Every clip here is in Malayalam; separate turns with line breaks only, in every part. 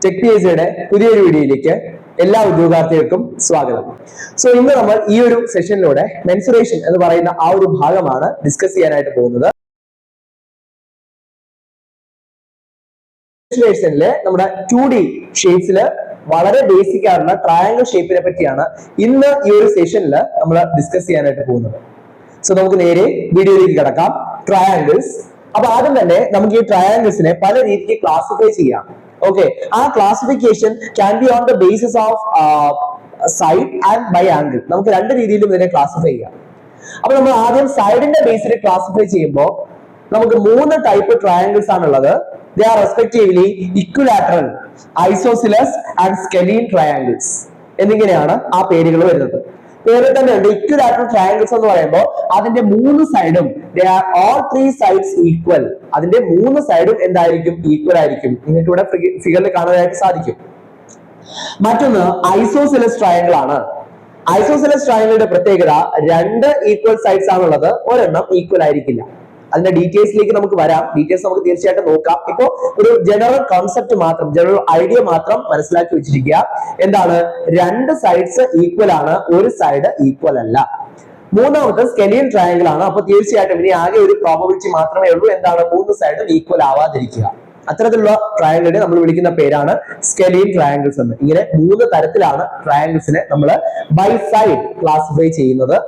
ടെക് പിഎസ്സിയുടെ പുതിയൊരു വീഡിയോയിലേക്ക് എല്ലാ ഉദ്യോഗാർത്ഥികൾക്കും സ്വാഗതം. സോ ഇന്ന് നമ്മൾ ഈ ഒരു സെഷനിലൂടെ മെൻസുറേഷൻ എന്ന് പറയുന്ന ആ ഒരു ഭാഗമാണ് ഡിസ്കസ് ചെയ്യാനായിട്ട് പോകുന്നത്. മെൻസുറേഷനിലെ നമ്മുടെ 2D ഷേപ്സില് വളരെ ബേസിക് ആയിട്ടുള്ള ട്രയാങ്കിൾ ഷേപ്പിനെ പറ്റിയാണ് ഇന്ന് ഈ ഒരു സെഷനിൽ നമ്മൾ ഡിസ്കസ് ചെയ്യാനായിട്ട് പോകുന്നത്. സോ നമുക്ക് നേരെ വീഡിയോയിലേക്ക് കിടക്കാം. ട്രയാങ്കിൾസ്. അപ്പൊ ആദ്യം തന്നെ നമുക്ക് ഈ ട്രയാങ്കിൾസിനെ പല രീതിക്ക് ക്ലാസിഫൈ ചെയ്യാം. Okay, our classification can be on the basis of side and by angle. നമുക്ക് രണ്ട് രീതിയിലും ഇതിനെ ക്ലാസിഫൈ ചെയ്യാം. അപ്പോൾ നമ്മൾ ആദ്യം സൈഡിന്റെ ബേസിൽ ക്ലാസിഫൈ ചെയ്യുമ്പോൾ നമുക്ക് മൂന്ന് ടൈപ്പ് ട്രയാങ്കിൾസ് ആണുള്ളത്. They are respectively equilateral, isosceles and scalene triangles എന്നിങ്ങനെയാണ് ആ പേരുകൾ വരുന്നത്. പേരിൽ തന്നെ ഉണ്ട് ഇക്വിലാറ്ററൽ ട്രയാങ്കിൾസ് എന്ന് പറയുമ്പോൾ അതിന്റെ മൂന്ന് സൈഡും all three sides equal. അതിന്റെ മൂന്ന് സൈഡും എന്തായിരിക്കും? ഈക്വൽ ആയിരിക്കും. നിങ്ങൾക്ക് ഇവിടെ ഫിഗറിൽ കാണാനായിട്ട് സാധിക്കും. മറ്റൊന്ന് ഐസോസെലസ് ട്രയാങ്കിൾ ആണ്. ഐസോസെലസ് ട്രയാങ്കിളിന്റെ പ്രത്യേകത രണ്ട് ഈക്വൽ സൈഡ്സ് ആണുള്ളത്, ഒരെണ്ണം ഈക്വൽ ആയിരിക്കില്ല. അതിന്റെ ഡീറ്റെയിൽസിലേക്ക് നമുക്ക് വരാം. ഡീറ്റെയിൽസ് നമുക്ക് തീർച്ചയായിട്ടും നോക്കാം. ഇപ്പോ ഒരു ജനറൽ കോൺസെപ്റ്റ് മാത്രം, ജനറൽ ഐഡിയ മാത്രം മനസ്സിലാക്കി വെച്ചിരിക്കുക. എന്താണ്? രണ്ട് സൈഡ്സ് ഈക്വൽ ആണ്, ഒരു സൈഡ് ഈക്വൽ അല്ല. മൂന്നാമത്തെ സ്കെലിയൻ ട്രയാങ്കിൾ ആണ്. അപ്പൊ തീർച്ചയായിട്ടും ഇനി ആകെ ഒരു പ്രോബബിലിറ്റി മാത്രമേ ഉള്ളൂ. എന്താണ്? മൂന്ന് സൈഡും ഈക്വൽ ആവാതിരിക്കുക. അത്തരത്തിലുള്ള ട്രയാങ്കിളിനെ നമ്മൾ വിളിക്കുന്ന പേരാണ് സ്കെലിയൻ ട്രയാങ്കിൾസ് എന്ന്. ഇങ്ങനെ മൂന്ന് തരത്തിലാണ് ട്രയാങ്കിൾസിനെ നമ്മൾ ബൈ സൈഡ് ക്ലാസിഫൈ ചെയ്യുന്നത്.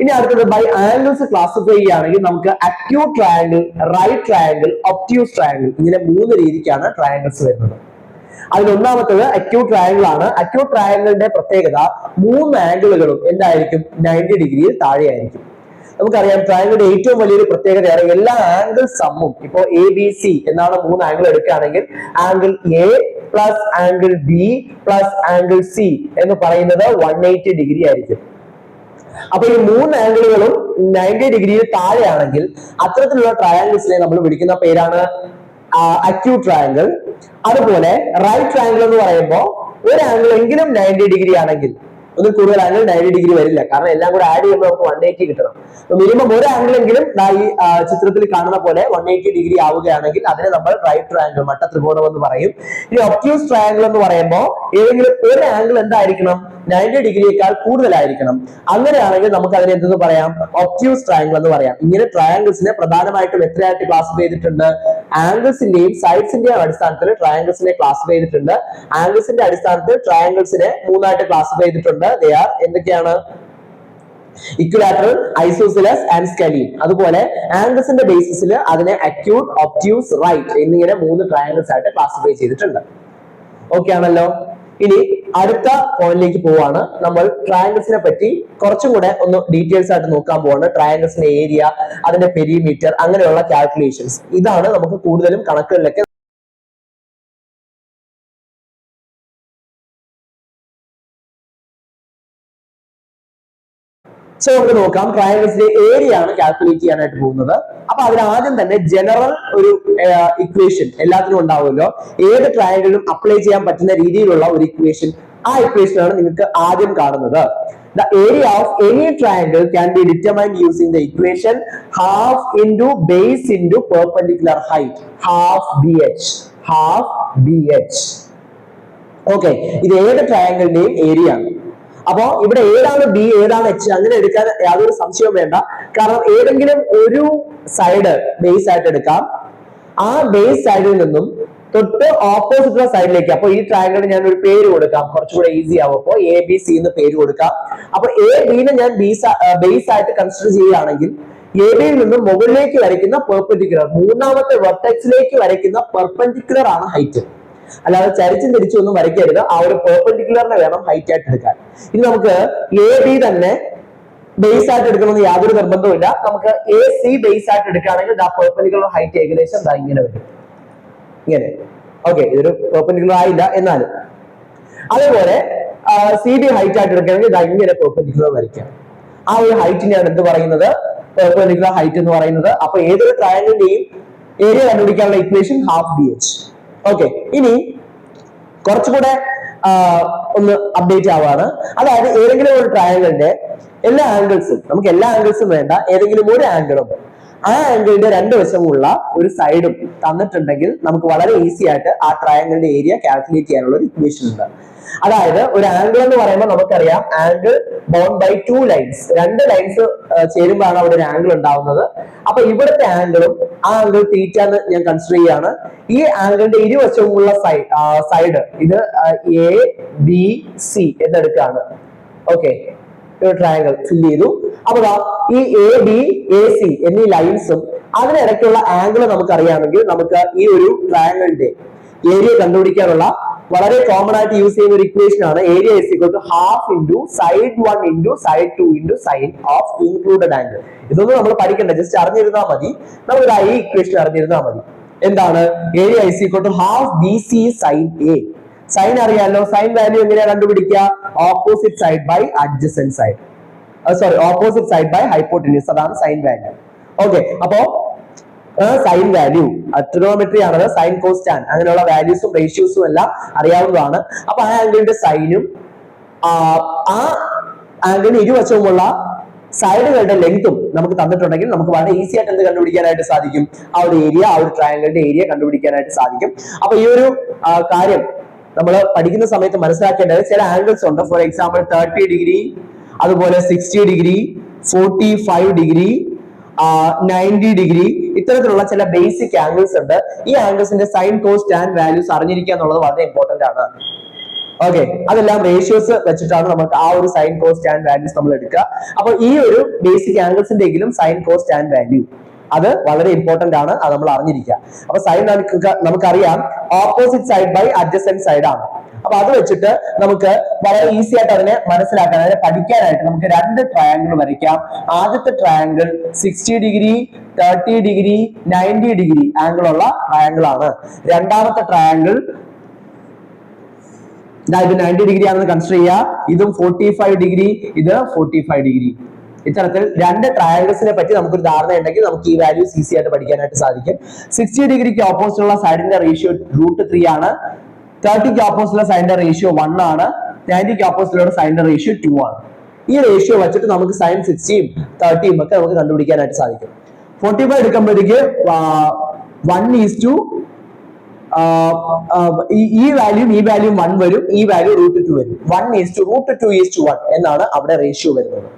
ഇനി അടുത്തത് ബൈ ആംഗിൾസ് ക്ലാസിഫൈ ചെയ്യുകയാണെങ്കിൽ നമുക്ക് acute triangle, right triangle, obtuse triangle, ഇങ്ങനെ മൂന്ന് രീതിക്കാണ് ട്രയാങ്കിൾസ് വരുന്നത്. അതിൽ ഒന്നാമത്തേത് അക്യൂട്ട് ട്രയാങ്കിൾ ആണ്. അക്യൂട്ട് ട്രയാങ്കിളിന്റെ പ്രത്യേകത മൂന്ന് ആംഗിളുകളും എന്തായിരിക്കും? 90 ഡിഗ്രിയിൽ താഴെയായിരിക്കും. നമുക്കറിയാം ട്രയാങ്കിളിന്റെ ഏറ്റവും വലിയൊരു പ്രത്യേകതയാണ് എല്ലാ ആംഗിൾ സമ്മും. ഇപ്പോ ABC എന്നാണ് മൂന്ന് ആംഗിൾ എടുക്കുകയാണെങ്കിൽ angle A plus angle B plus angle C എന്ന് പറയുന്നത് 180 ഡിഗ്രി ആയിരിക്കും. അപ്പൊ ഈ മൂന്ന് ആംഗിളുകളും 90 ഡിഗ്രിയിൽ താഴെയാണെങ്കിൽ അത്തരത്തിലുള്ള ട്രയാങ്കിൾസിനെ നമ്മൾ വിളിക്കുന്ന പേരാണ് അക്യൂട്ട് ട്രയാങ്കിൾ. അതുപോലെ റൈറ്റ് ട്രയാങ്കിൾ എന്ന് പറയുമ്പോൾ ഒരു ആംഗിൾ എങ്കിലും 90 ഡിഗ്രി ആണെങ്കിൽ, ഒന്നിൽ കൂടുതൽ ആംഗിൾ 90 ഡിഗ്രി വരില്ല, കാരണം എല്ലാം കൂടെ ആഡ് ചെയ്യുമ്പോൾ നമുക്ക് 180 കിട്ടണം. മിനിമം ഒരു ആംഗിൾ എങ്കിലും ഈ ചിത്രത്തിൽ കാണുന്ന പോലെ 180 ഡിഗ്രി ആവുകയാണെങ്കിൽ അതിനെ നമ്മൾ റൈറ്റ് ട്രയാങ്കിൾ, മട്ട ത്രികോണം എന്ന് പറയും. ഇനി ഒബ്റ്റ്യൂസ് ട്രയാങ്കിൾ എന്ന് പറയുമ്പോൾ ഏതെങ്കിലും ഒരു ആംഗിൾ എന്തായിരിക്കണം? 90 ഡിഗ്രിയേക്കാൾ കൂടുതലായിരിക്കണം. അങ്ങനെയാണെങ്കിൽ നമുക്ക് അതിനെ എന്തെന്ന് പറയാം? ഒബ്റ്റ്യൂസ് ട്രയാങ്കിൾ എന്ന് പറയാം. ഇങ്ങനെ ട്രയാങ്കിൾസിനെ പ്രധാനമായിട്ടും എത്രയായിട്ട് ക്ലാസിഫൈ ചെയ്തിട്ടുണ്ട്? ആംഗിൾസിന്റെയും സൈഡ്സിന്റെയും അടിസ്ഥാനത്തിൽ ട്രയാങ്കിൾസിനെ ക്ലാസിഫൈ ചെയ്തിട്ടുണ്ട്. ആംഗിൾസിന്റെ അടിസ്ഥാനത്തിൽ ട്രയാങ്കിൾസിനെ മൂന്നായിട്ട് ക്ലാസിഫൈ ചെയ്തിട്ടുണ്ട്. They are എന്തൊക്കെയാണ്? Equilateral, isosceles and scalene. അതുപോലെ ആംഗിൾസിന്റെ ബേസിസിൽ അതിനെ അക്യൂട്ട്, ഒബ്റ്റ്യൂസ്, റൈറ്റ് എന്നിങ്ങനെ മൂന്ന് ട്രയാങ്കിൾസ് ആയിട്ട് ക്ലാസിഫൈ ചെയ്തിട്ടുണ്ട്. ഓക്കെ ആണല്ലോ. ഇനി അടുത്ത പോയിന്റിലേക്ക് പോവാണ്. നമ്മൾ ട്രയാങ്കിൾസിനെ പറ്റി കുറച്ചും കൂടെ ഒന്ന് ഡീറ്റെയിൽസ് ആയിട്ട് നോക്കാൻ പോവാണ്. ട്രയാങ്കിൾസിന്റെ ഏരിയ, അതിന്റെ പെരിമീറ്റർ, അങ്ങനെയുള്ള കാൽക്കുലേഷൻസ്. ഇതാണ് നമുക്ക് കൂടുതലും കണക്കുകളിലൊക്കെ സോ നമുക്ക് നോക്കാം. ട്രയാങ്കിൾസിന്റെ ഏരിയ ആണ് കാൽക്കുലേറ്റ് ചെയ്യാനായിട്ട് പോകുന്നത്. അപ്പൊ അതിന് ആദ്യം തന്നെ ജനറൽ ഒരു ഇക്വേഷൻ എല്ലാത്തിനും ഉണ്ടാവുമല്ലോ. ഏത് ട്രയാങ്കിളിലും അപ്ലൈ ചെയ്യാൻ പറ്റുന്ന രീതിയിലുള്ള ഒരു ഇക്വേഷൻ, ആ ഇക്വേഷൻ ആണ് നിങ്ങൾക്ക് ആദ്യം കാണുന്നത്. The area of any triangle can be determined using the equation half into base into perpendicular height, half BH, half BH. Okay, ഇത് ഏത് ട്രയാങ്കിളിന്റെയും ഏരിയ ആണ്. അപ്പോ ഇവിടെ ഏതാണ് B, ഏതാണ് H അങ്ങനെ എടുക്കാൻ യാതൊരു സംശയവും വേണ്ട. കാരണം ഏതെങ്കിലും ഒരു സൈഡ് ബേസ് ആയിട്ട് എടുക്കാം. ആ ബേസ് സൈഡിൽ നിന്നും തൊട്ട് ഓപ്പോസിറ്റുള്ള സൈഡിലേക്ക്, അപ്പൊ ഈ ട്രയാങ്കിളിന് ഞാൻ ഒരു പേര് കൊടുക്കാം, കുറച്ചുകൂടെ ഈസി ആവും. അപ്പൊ ABC എന്ന് പേര് കൊടുക്കാം. അപ്പൊ AB-നെ ഞാൻ ബേസ് ആയിട്ട് കൺസിഡർ ചെയ്യുകയാണെങ്കിൽ AB-യിൽ നിന്നും മുകളിലേക്ക് വരയ്ക്കുന്ന പെർപെൻഡിക്കുലർ, മൂന്നാമത്തെ വെർട്ടെക്സിലേക്ക് വരയ്ക്കുന്ന പെർപെൻഡിക്കുലർ ആണ് ഹൈറ്റ്. അല്ലാതെ ചരിച്ചും തിരിച്ചും ഒന്നും വരയ്ക്കരുത്. ആ ഒരു പെർപെൻഡിക്കുലറിനെ വേണം ഹൈറ്റ് ആയിട്ട് എടുക്കാൻ. ഇനി നമുക്ക് AB തന്നെ ബേസ് ആയിട്ട് എടുക്കണമെന്ന് യാതൊരു നിർബന്ധവുമില്ല. നമുക്ക് AC ബേസ് ആയിട്ട് എടുക്കുകയാണെങ്കിൽ ആ പെർപെൻഡിക്കുലർ ഹൈറ്റ് ഏകദേശം ഇങ്ങനെ വരും, ഇങ്ങനെ. ഓക്കെ, ഇതൊരു പെർപെൻഡിക്കുലർ ആയില്ല എന്നാലും. അതേപോലെ CD ഹൈറ്റ് ആയിട്ട് എടുക്കുകയാണെങ്കിൽ ഇങ്ങനെ പെർപെൻഡിക്കുലർ വരയ്ക്കാം. ആ ഒരു ഹൈറ്റിനെയാണ് എന്ത് പറയുന്നത്? പെർപെൻഡിക്കുലർ ഹൈറ്റ് എന്ന് പറയുന്നത്. അപ്പൊ ഏതൊരു ട്രയാങ്കിളിന്റെയും ഏരിയ കണ്ടുപിടിക്കാനുള്ള ഇക്വേഷൻ ഹാഫ് BH. ഓക്കെ, ഇനി കുറച്ചുകൂടെ ഒന്ന് അപ്ഡേറ്റ് ആവാണ്. അതായത് ഏതെങ്കിലും ഒരു ട്രയാങ്കിളിന്റെ എല്ലാ ആംഗിൾസും, നമുക്ക് എല്ലാ ആംഗിൾസും വേണ്ട, ഏതെങ്കിലും ഒരു ആംഗിളും ആ ആംഗിളിന്റെ രണ്ട് വശമുള്ള ഒരു സൈഡും തന്നിട്ടുണ്ടെങ്കിൽ നമുക്ക് വളരെ ഈസി ആയിട്ട് ആ ട്രയാങ്കിളിന്റെ ഏരിയ കാൽക്കുലേറ്റ് ചെയ്യാനുള്ള ഒരു ഇക്വേഷൻ ഉണ്ട്. അതായത് ഒരു ആംഗിൾ എന്ന് പറയുമ്പോൾ നമുക്കറിയാം angle bound by two lines, രണ്ട് ലൈൻസ് ചേരുമ്പോഴാണ് അവിടെ ഒരു ആംഗിൾ ഉണ്ടാവുന്നത്. അപ്പൊ ഇവിടുത്തെ ആംഗിളും ആ ആംഗിൾ തീറ്റ എന്ന് ഞാൻ കൺസിഡർ ചെയ്യാണ്. ഈ ആംഗിളിന്റെ ഇരുവശവുമുള്ള സൈഡ് ഇത് എ ബി സി എന്നെടുക്കുകയാണ്. ഓക്കെ, ട്രയാങ്കിൾ ഫില്ല് ചെയ്തു. അപ്പൊ ഈ എ ബി എ സി എന്നീ ലൈൻസും അതിനിടയ്ക്കുള്ള ആംഗിൾ നമുക്കറിയാമെങ്കിൽ നമുക്ക് ഈ ഒരു ട്രയാങ്കിളിന്റെ ഏരിയ കണ്ടുപിടിക്കാനുള്ള വളരെ കോമൺ ആയിട്ട് യൂസ് ചെയ്യുന്ന ഒരു ഇക്വേഷൻ ആണ് area is equal to half into side 1 into side 2 into sine of included angle. ഇതൊന്നും നമ്മൾ പഠിക്കണ്ട, ജസ്റ്റ് അറിഞ്ഞിരുന്നാൽ മതി. നമുക്ക് ഈ ഇക്വേഷൻ അറിഞ്ഞിരുന്നാൽ മതി. എന്താണ് area is equal to half B C sine A. Sine അറിയാലോ, സൈൻ വാല്യൂ എങ്ങനെയാ കണ്ടുപിടിക്കുക? Opposite side by adjacent side, sorry opposite side by hypotenuse, അതാണ് സൈൻ വാല്യൂ. ഓക്കെ, അപ്പോ സൈൻ വാല്യൂ ട്രിഗണോമെട്രി ആണത്, സൈൻ കോസ് ടാൻ അങ്ങനെയുള്ള വാല്യൂസും റേഷ്യോസും എല്ലാം അറിയാവുന്നതാണ്. അപ്പൊ ആ ആംഗിളിന്റെ സൈനും ആ ആംഗിളിന് ഇരുവശവുമുള്ള സൈഡുകളുടെ ലെങ്തും നമുക്ക് തന്നിട്ടുണ്ടെങ്കിൽ നമുക്ക് വളരെ ഈസി ആയിട്ട് എന്ത് കണ്ടുപിടിക്കാനായിട്ട് സാധിക്കും? ആ ഒരു ഏരിയ, ആ ഒരു ട്രയാങ്കിളിന്റെ ഏരിയ കണ്ടുപിടിക്കാനായിട്ട് സാധിക്കും. അപ്പൊ ഈ ഒരു കാര്യം നമ്മൾ പഠിക്കുന്ന സമയത്ത് മനസ്സിലാക്കേണ്ടത് ചില ആംഗിൾസ് ഉണ്ട്. ഫോർ എക്സാമ്പിൾ 30 ഡിഗ്രി, അതുപോലെ 60 ഡിഗ്രി, 45 ഡിഗ്രി, 90 ഡിഗ്രി, ഇത്തരത്തിലുള്ള ചില ബേസിക് ആംഗിൾസ് ഉണ്ട്. ഈ ആംഗിൾസിന്റെ സൈൻ കോസ് ടാൻ വാല്യൂസ് അറിഞ്ഞിരിക്കുക എന്നുള്ളത് വളരെ ഇമ്പോർട്ടന്റ് ആണ്. ഓക്കെ, അതെല്ലാം റേഷ്യോസ് വെച്ചിട്ടാണ് നമുക്ക് ആ ഒരു സൈൻ കോസ് ടാൻ വാല്യൂസ് നമ്മൾ എടുക്കുക. അപ്പൊ ഈ ഒരു ബേസിക് ആംഗിൾസിന്റെ എങ്കിലും സൈൻ കോസ് ടാൻ വാല്യൂ അത് വളരെ ഇമ്പോർട്ടന്റ് ആണ്, അത് നമ്മൾ അറിഞ്ഞിരിക്കുക. അപ്പൊ സൈൻ നമുക്കറിയാം opposite side by adjacent side ആണ്. അപ്പൊ അത് വെച്ചിട്ട് നമുക്ക് വളരെ ഈസി ആയിട്ട് അതിനെ മനസ്സിലാക്കാൻ, അതിനെ പഠിക്കാനായിട്ട് നമുക്ക് രണ്ട് ട്രയാങ്കിൾ വരയ്ക്കാം. ആദ്യത്തെ triangle 60 degree, 30 degree, 90 degree angle ഉള്ള ട്രയാങ്കിൾ ആണ്. രണ്ടാമത്തെ ട്രയാങ്കിൾ ഇത് 90 ഡിഗ്രി ആണെന്ന് കൺസിഡർ ചെയ്യുക. ഇതും 45 ഡിഗ്രി, ഇത് 45 ഡിഗ്രി. ഇത്തരത്തിൽ രണ്ട് ട്രയാങ്കിൾസിനെ പറ്റി നമുക്കൊരു ധാരണ ഉണ്ടെങ്കിൽ നമുക്ക് ഈ വാല്യൂസ് ഈസി ആയിട്ട് പഠിക്കാനായിട്ട് സാധിക്കും. 60 ഡിഗ്രിക്ക് ഓപ്പോസിറ്റ് ഉള്ള സൈഡിന്റെ റേഷ്യോ √3 ആണ്. 30ക്ക് ഓപ്പോസിറ്റ് ഉള്ള സൈഡിന്റെ റേഷ്യോ 1 ആണ്. 90ക്ക് ഓപ്പോസിറ്റ് ഉള്ള സൈഡിന്റെ റേഷ്യോ 2 ആണ്. ഈ റേഷ്യോ വെച്ചിട്ട് നമുക്ക് സൈൻ 60യും 30യും ഒക്കെ നമുക്ക് കണ്ടുപിടിക്കാനായിട്ട് സാധിക്കും. 45 എടുക്കുമ്പോഴേക്ക് 1:, ഈ വാല്യൂം 1 വരും, ഈ വാല്യൂ √2 വരും. 1:√2:1 എന്നാണ് അവിടെ റേഷ്യോ വരുന്നത്.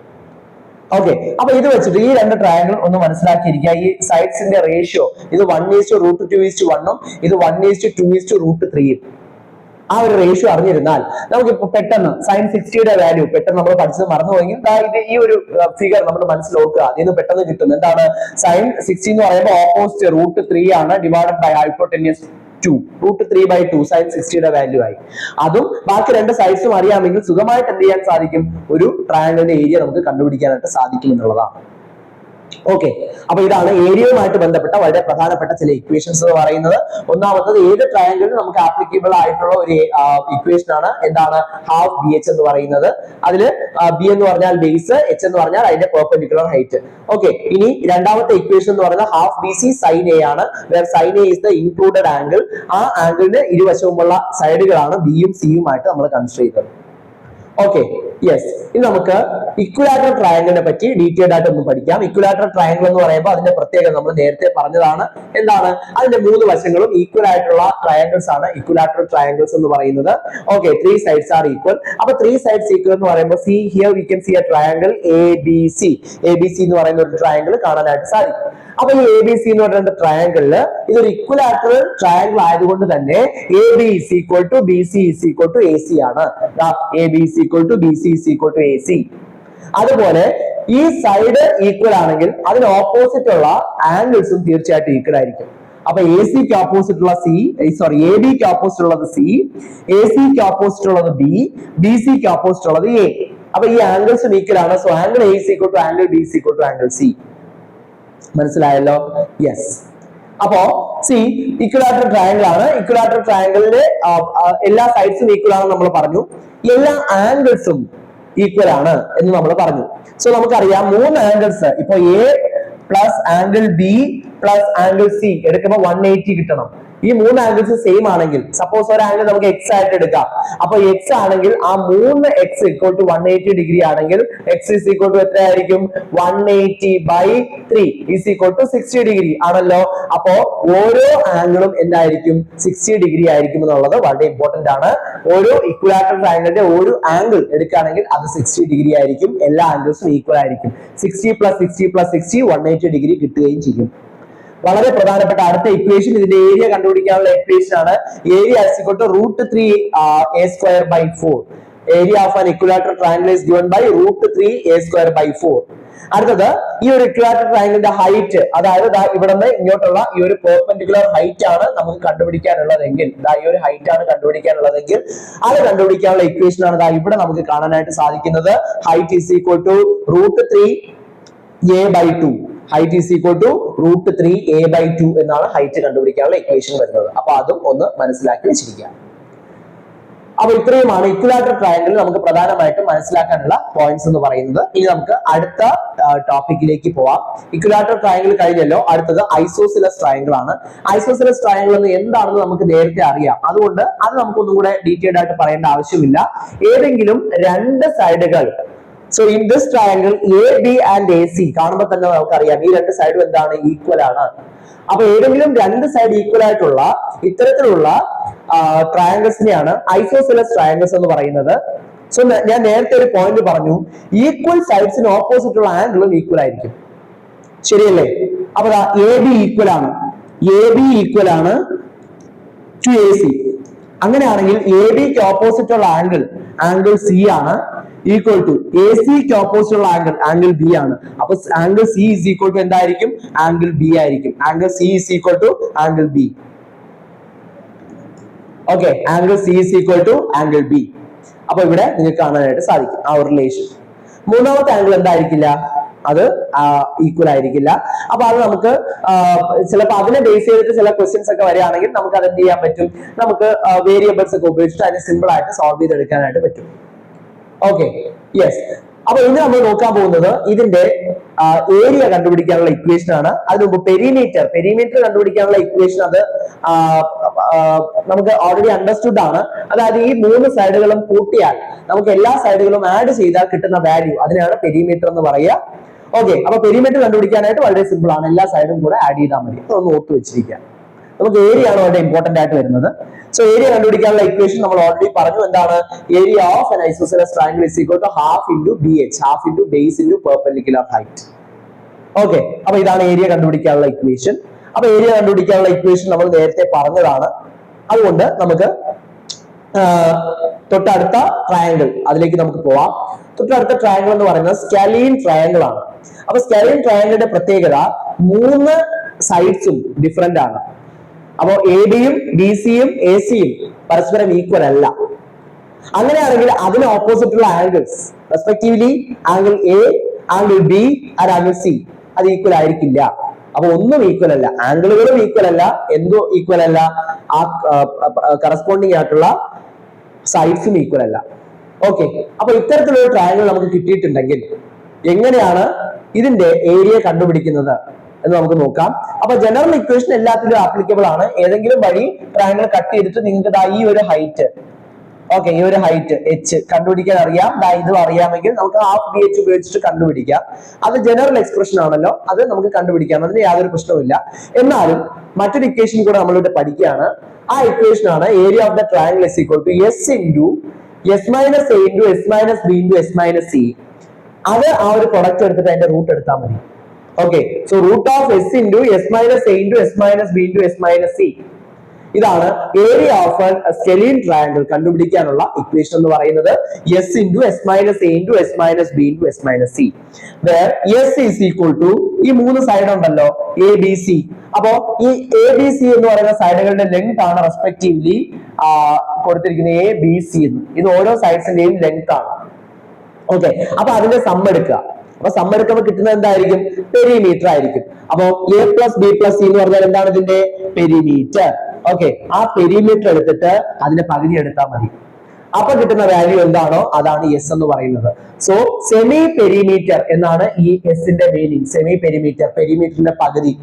ഓക്കെ, അപ്പൊ ഇത് വെച്ചിട്ട് ഈ രണ്ട് ട്രയാങ്കിൾ ഒന്ന് മനസ്സിലാക്കിയിരിക്കുക. ഈ സൈഡ്സിന്റെ റേഷ്യോ ഇത് 1:√2:1 ഉം ഇത് 1:2:√3. ആ ഒരു റേഷ്യോ അറിഞ്ഞിരുന്നാൽ നമുക്കിപ്പോ പെട്ടെന്ന് സൈൻ 60യുടെ വാല്യൂ പെട്ടെന്ന് നമ്മൾ പഠിച്ചത് മറന്നുപോയെങ്കിൽ ഇത് ഈ ഒരു ഫിഗർ നമ്മുടെ മനസ്സിൽ ഓർക്കുക, അതിന് പെട്ടെന്ന് കിട്ടും. എന്താണ് സൈൻ 60 എന്ന് പറയുമ്പോൾ ഓപ്പോസിറ്റ് √3 ആണ് ഡിവൈഡഡ് ബൈ ഹൈപ്പോട്ടന്യൂസ് 2, √3/2 സൈൻ 60യുടെ വാല്യൂ ആയി. അതും ബാക്കി രണ്ട് സൈഡ്സും അറിയാമെങ്കിൽ സുഖമായിട്ട് എന്ത് ചെയ്യാൻ സാധിക്കും? ഒരു ട്രയാങ്കിളിന്റെ ഏരിയ നമുക്ക് കണ്ടുപിടിക്കാനായിട്ട് സാധിക്കും എന്നുള്ളതാണ്. ഓക്കെ, അപ്പൊ ഇതാണ് ഏരിയയുമായിട്ട് ബന്ധപ്പെട്ട വളരെ പ്രധാനപ്പെട്ട ചില ഇക്വേഷൻസ് എന്ന് പറയുന്നത്. ഒന്നാമത്തത് ഏത് ട്രയാങ്കിളിനും നമുക്ക് ആപ്ലിക്കബിൾ ആയിട്ടുള്ള ഒരു ഇക്വേഷൻ ആണ്. എന്താണ്? ഹാഫ് ബി എച്ച് എന്ന് പറയുന്നത്. അതില് ബി എന്ന് പറഞ്ഞാൽ ബേസ്, എച്ച് എന്ന് പറഞ്ഞാൽ അതിന്റെ പെർപെൻഡിക്കുലർ ഹൈറ്റ്. ഓക്കെ, ഇനി രണ്ടാമത്തെ ഇക്വേഷൻ എന്ന് പറയുന്നത് half B C sine A ആണ്. Where sine A is the included angle. ആ ആംഗിളിന് ഇരുവശവുമുള്ള സൈഡുകളാണ് ബിയും സിയും ആയിട്ട് നമ്മൾ കൺസിഡർ ചെയ്തത്. Okay, yes. ഇനി നമുക്ക് ഇക്വിലാറ്ററൽ ട്രയാങ്കിളിനെ പറ്റി ഡീറ്റെയിൽഡ് ആയിട്ട് ഒന്ന് പഠിക്കാം. ഇക്വിലാറ്ററൽ ട്രയാങ്കിൾ എന്ന് പറയുമ്പോൾ അതിന്റെ പ്രത്യേകത നമ്മൾ നേരത്തെ പറഞ്ഞതാണ്. എന്താണ്? അതിന്റെ മൂന്ന് വശങ്ങളും ഈക്വൽ ആയിട്ടുള്ള ട്രയാങ്കിൾസ് ആണ് ഇക്വിലാറ്ററൽ ട്രയാങ്കിൾസ് എന്ന് പറയുന്നത്. Okay, 3 sides are equal. അപ്പൊ 3 sides equal എന്ന് പറയുമ്പോൾ see here we can see a triangle ABC. ABC എന്ന് പറയുന്ന ഒരു ട്രയാങ്കിൾ കാണാനായിട്ട് സാധിക്കും. അപ്പൊ ഈ ABC എന്ന് പറയുന്ന ട്രയാങ്കിളില് ഇതൊരു ഇക്വിലാറ്ററൽ ട്രയാങ്കിൾ ആയതുകൊണ്ട് തന്നെ AB is equal to BC is equal to AC ആണ്. AB is equal to BC is equal to AC. അതുപോലെ ഈ സൈഡ് ഈക്വൽ ആണെങ്കിൽ അതിന് ഓപ്പോസിറ്റ് ഉള്ള ആംഗിൾസും തീർച്ചയായിട്ടും ഈക്വൽ ആയിരിക്കും. അപ്പൊ എ സിക്ക് ഓപ്പോസിറ്റ് ഉള്ള എ ബിക്ക് ഓപ്പോസിറ്റ് ഉള്ളത് സി, എ സിക്ക് ഓപ്പോസിറ്റ് ഉള്ളത് ബി, ബി സിക്ക് ഓപ്പോസിറ്റ് ഉള്ളത് എ. അപ്പൊ ഈ ആംഗിൾസും ഈക്വൽ ആണ്. So angle A is equal to angle B is equal to angle C. മനസ്സിലായല്ലോ? യെസ്. അപ്പോ സി ഇക്വിലാറ്ററൽ ട്രയാങ്കിൾ ആണ്. ഇക്വിലാറ്ററൽ ട്രയാങ്കിളിലെ എല്ലാ സൈഡ്സും ഈക്വൽ ആണെന്ന് നമ്മൾ പറഞ്ഞു. എല്ലാ ആംഗിൾസും ഈക്വൽ ആണ് എന്ന് നമ്മൾ പറഞ്ഞു. സോ നമുക്കറിയാം 3 ആംഗിൾസ്. ഇപ്പൊ A plus angle B plus angle C എടുക്കുമ്പോൾ 180 കിട്ടണം. ഈ 3 ആംഗിൾസ് സെയിം ആണെങ്കിൽ, സപ്പോസ് ഒരു ആംഗിൾ നമുക്ക് എക്സ് ആയിട്ട് എടുക്കാം. അപ്പൊ എക്സ് ആണെങ്കിൽ ആ 3 എക്സ് ഈക്വൽ ടു 180 ഡിഗ്രി ആണെങ്കിൽ എക്സ് ഈസ് ഈക്വൽ ടു എത്രയായിരിക്കും? 180/3 ഈസ് ഈക്വൽ ടു 60 ഡിഗ്രി ആണല്ലോ. അപ്പോ ഓരോ ആംഗിളും എന്തായിരിക്കും? 60 ഡിഗ്രി ആയിരിക്കും എന്നുള്ളത് വളരെ ഇമ്പോർട്ടന്റ് ആണ്. ഓരോ ഇക്വിലാറ്ററൽ ട്രയാങ്കിളിന്റെ ഒരു ആംഗിൾ എടുക്കുകയാണെങ്കിൽ അത് 60 ഡിഗ്രി ആയിരിക്കും. എല്ലാ ആംഗിൾസും ഈക്വൽ ആയിരിക്കും. 60 + 60 + 60 180 ഡിഗ്രി കിട്ടുകയും ചെയ്യും. വളരെ പ്രധാനപ്പെട്ട അടുത്ത ഇക്വേഷൻ, ഇതിന്റെ ഏരിയ കണ്ടുപിടിക്കാനുള്ള ഇക്വേഷൻ ആണ്. Area is equal to √3a²/4. Area of an equilateral triangle is given by √3a²/4. അടുത്തത് ഈ ഒരു ഇക്വിലാറ്ററൽ ട്രയാങ്കിളിന്റെ ഹൈറ്റ്, അതായത് ഇവിടെ നിന്ന് ഇങ്ങോട്ടുള്ള ഈ ഒരു പെർപെൻഡിക്കുലർ ഹൈറ്റ് ആണ് നമുക്ക് കണ്ടുപിടിക്കാനുള്ളതെങ്കിൽ, ഈ ഒരു ഹൈറ്റ് ആണ് കണ്ടുപിടിക്കാനുള്ളതെങ്കിൽ അത് കണ്ടുപിടിക്കാനുള്ള ഇക്വേഷൻ ആണ് ഇവിടെ നമുക്ക് കാണാനായിട്ട് സാധിക്കുന്നത്. Height is equal to √3a/2. Height is equal to √3a/2 എന്നാണ് ഹൈറ്റ് കണ്ടുപിടിക്കാനുള്ള ഇക്വേഷൻ വരുന്നത്. അപ്പൊ അതും ഒന്ന് മനസ്സിലാക്കി വെച്ചിരിക്കുക. അപ്പൊ ഇത്രയുമാണ് ഇക്വിലാറ്ററൽ ട്രയാങ്കിൾ നമുക്ക് പ്രധാനമായിട്ടും മനസ്സിലാക്കാനുള്ള പോയിന്റ്സ് എന്ന് പറയുന്നത്. ഇനി നമുക്ക് അടുത്ത ടോപ്പിക്കിലേക്ക് പോവാം. ഇക്വിലാറ്ററൽ ട്രയാങ്കിൾ കഴിഞ്ഞല്ലോ, അടുത്തത് ഐസോസിലസ് ട്രയാങ്കിൾ ആണ്. ഐസോസിലസ് ട്രയാങ്കിൾ എന്ന് എന്താണെന്ന് നമുക്ക് നേരത്തെ അറിയാം. അതുകൊണ്ട് അത് നമുക്കൊന്നും കൂടെ ഡീറ്റെയിൽഡ് ആയിട്ട് പറയേണ്ട ആവശ്യമില്ല. ഏതെങ്കിലും രണ്ട് സൈഡുകൾ, so in this triangle A B and A C കാണുമ്പോൾ തന്നെ നമുക്കറിയാം ഈ രണ്ട് സൈഡും എന്താണ്? ഈക്വൽ ആണ്. അപ്പൊ ഏതെങ്കിലും രണ്ട് സൈഡ് ഈക്വൽ ആയിട്ടുള്ള ഇത്തരത്തിലുള്ള ട്രയാങ്കിൾസിനെയാണ് ഐസോസിലസ് ട്രയാങ്കിൾസ് എന്ന് പറയുന്നത്. സോ ഞാൻ നേരത്തെ ഒരു പോയിന്റ് പറഞ്ഞു, ഈക്വൽ സൈഡ്സിന് ഓപ്പോസിറ്റ് ഉള്ള ആംഗിളും ഈക്വൽ ആയിരിക്കും. ശരിയല്ലേ? അപ്പൊ എ ബി ഈക്വൽ ആണ്, എ ബി ഈക്വൽ ആണ് ടു എ സി. അങ്ങനെയാണെങ്കിൽ എ ബിക്ക് ഓപ്പോസിറ്റ് ഉള്ള ആംഗിൾ സി ആണ്, ഈക്വൽ ടു എ സിക്ക് ഓപ്പോസിറ്റ് ഉള്ള ആംഗിൾ ബി ആണ്. അപ്പൊ angle C is equal to എന്തായിരിക്കും? ആംഗിൾ ബി ആയിരിക്കും. Angle C is equal to angle B. Okay, angle C is equal to angle B. അപ്പൊ ഇവിടെ നിങ്ങൾക്ക് കാണാനായിട്ട് സാധിക്കും ആ ഒരു റിലേഷൻ. മൂന്നാമത്തെ ആംഗിൾ എന്തായിരിക്കില്ല? അത് ഈക്വൽ ആയിരിക്കില്ല. അപ്പൊ അത് നമുക്ക് ചിലപ്പോൾ അതിനെ ബേസ് ചെയ്തിട്ട് ചില ക്വസ്റ്റ്യൻസ് ഒക്കെ വരികയാണെങ്കിൽ നമുക്ക് അത് എന്ത് ചെയ്യാൻ പറ്റും? നമുക്ക് വേരിയബിൾസ് ഒക്കെ ഉപയോഗിച്ചിട്ട് അതിനെ സിമ്പിൾ ആയിട്ട് സോൾവ് ചെയ്തെടുക്കാനായിട്ട് പറ്റും. Okay, yes. അപ്പൊ ഇന്ന് നമ്മൾ നോക്കാൻ പോകുന്നത് ഇതിന്റെ ഏരിയ കണ്ടുപിടിക്കാനുള്ള ഇക്വേഷൻ ആണ്. അതിന് മുമ്പ് പെരിമീറ്റർ കണ്ടുപിടിക്കാനുള്ള ഇക്വേഷൻ അത് നമുക്ക് ഓൾറെഡി അണ്ടർസ്റ്റുഡ് ആണ്. അതായത് ഈ 3 സൈഡുകളും കൂട്ടിയാൽ നമുക്ക് എല്ലാ സൈഡുകളും ആഡ് ചെയ്താൽ കിട്ടുന്ന വാല്യൂ, അതിനാണ് പെരിമീറ്റർ എന്ന് പറയുക. ഓക്കെ, അപ്പൊ പെരിമീറ്റർ കണ്ടുപിടിക്കാനായിട്ട് വളരെ സിമ്പിൾ ആണ്. എല്ലാ സൈഡും കൂടെ ആഡ് ചെയ്താൽ മതി. അതൊന്ന് ഓർത്ത് വെച്ചിരിക്കുക. നമുക്ക് ഏരിയ ആണ് വളരെ ഇമ്പോർട്ടന്റ് ആയിട്ട് വരുന്നത്. സോ ഏരിയ കണ്ടുപിടിക്കാനുള്ള ഇക്വേഷൻ നമ്മൾ ഓൾറെഡി പറഞ്ഞു. എന്താണ്? Area of an isosceles triangle is equal to half into BH, half into base into perpendicular height. Okay, അപ്പൊ ഇതാണ് ഏരിയ കണ്ടുപിടിക്കാനുള്ള ഇക്വേഷൻ. അപ്പൊ ഏരിയ കണ്ടുപിടിക്കാനുള്ള ഇക്വേഷൻ നമ്മൾ നേരത്തെ പറഞ്ഞതാണ്. അതുകൊണ്ട് നമുക്ക് തൊട്ടടുത്ത ട്രയാങ്കിൾ അതിലേക്ക് നമുക്ക് പോവാം. തൊട്ടടുത്ത ട്രയാങ്കിൾ എന്ന് പറയുന്നത് സ്കലീൻ ട്രയാങ്കിൾ ആണ്. അപ്പൊ സ്കലീൻ ട്രയാങ്കിളിന്റെ പ്രത്യേകത 3 സൈഡ്സും ഡിഫറെന്റ് ആണ്. അപ്പോ എ ബിയും ബി സിയും എ സിയും പരസ്പരം ഈക്വൽ അല്ല. അങ്ങനെയാണെങ്കിൽ അതിന് ഓപ്പോസിറ്റ് ഉള്ള angles respectively angle A, angle B and angle C അത് ഈക്വൽ ആയിരിക്കില്ല. അപ്പൊ ഒന്നും ഈക്വൽ അല്ല, ആംഗിളുകളും ഈക്വൽ അല്ല. എന്തോ ഈക്വൽ അല്ല? ആ കറസ്പോണ്ടിങ് ആയിട്ടുള്ള സൈഡ്സും ഈക്വൽ അല്ല. ഓക്കെ, അപ്പൊ ഇത്തരത്തിലുള്ള ട്രയാങ്കിൾ നമുക്ക് കിട്ടിയിട്ടുണ്ടെങ്കിൽ എങ്ങനെയാണ് ഇതിന്റെ ഏരിയ കണ്ടുപിടിക്കുന്നത് എന്ന് നമുക്ക് നോക്കാം. അപ്പൊ ജനറൽ ഇക്വേഷൻ എല്ലാത്തിലും ആപ്ലിക്കബിൾ ആണ്. ഏതെങ്കിലും വഴി ട്രയാങ്കിൾ കട്ട് ചെയ്തിട്ട് നിങ്ങൾക്ക് ഈ ഒരു ഹൈറ്റ്, ഓക്കെ, ഈ ഒരു ഹൈറ്റ് എച്ച് കണ്ടുപിടിക്കാൻ അറിയാം. ഇതും അറിയാമെങ്കിൽ നമുക്ക് ഹാഫ് ബി എച്ച് ഉപയോഗിച്ചിട്ട് കണ്ടുപിടിക്കാം. അത് ജനറൽ എക്സ്പ്രഷൻ ആണല്ലോ, അത് നമുക്ക് കണ്ടുപിടിക്കാം. അതിന് യാതൊരു പ്രശ്നവുമില്ല. എന്നാലും മറ്റൊരു ഇക്വേഷൻ കൂടെ നമ്മളിവിടെ പഠിക്കുകയാണ്. ആ ഇക്വേഷൻ ആണ് area of the triangle is equal to S into S minus A into S minus B into S minus C. അത് ആ ഒരു പ്രൊഡക്റ്റ് എടുത്തിട്ട് അതിന്റെ റൂട്ട് എടുത്താൽ മതി. Okay, so root of s into s minus a into s minus b into s minus c. ഇതാണ് area of a scalene triangle കണ്ടുപിടിക്കാനുള്ള ഇക്വേഷൻ എന്ന് പറയുന്നത്. s into s minus a into s minus b into s minus c, where s is equal to ഈ 3 സൈഡ് ഉണ്ടല്ലോ a b c. അപ്പോ ഈ a b c എന്ന് പറയുന്ന സൈഡുകളുടെ ലെങ്ത് ആണ് റെസ്പെക്റ്റീവ്ലി കൊടുത്തിരിക്കുന്നത് a b c എന്ന്. ഇത് ഓരോ സൈഡ്സിന്റെയും ലെങ്ത് ആണ്. ഓക്കെ, അപ്പൊ അതിന്റെ സം എടുക്കുക. അപ്പൊ സം എടുക്കുമ്പോൾ കിട്ടുന്നത് എന്തായിരിക്കും? പെരിമീറ്റർ ആയിരിക്കും. അപ്പൊ a plus B plus C എന്ന് പറഞ്ഞാൽ എന്താണ് ഇതിന്റെ പെരിമീറ്റർ. ഓക്കെ, ആ പെരിമീറ്റർ എടുത്തിട്ട് അതിന്റെ പകുതി എടുത്താൽ മതി. അപ്പൊ കിട്ടുന്ന വാല്യൂ എന്താണോ അതാണ് എസ് എന്ന് പറയുന്നത്. സോ സെമി പെരിമീറ്റർ എന്നാണ് ഈ എസിന്റെ മീനിങ്. സെമി പെരിമീറ്റർ, പെരിമീറ്ററിന്റെ പകുതി.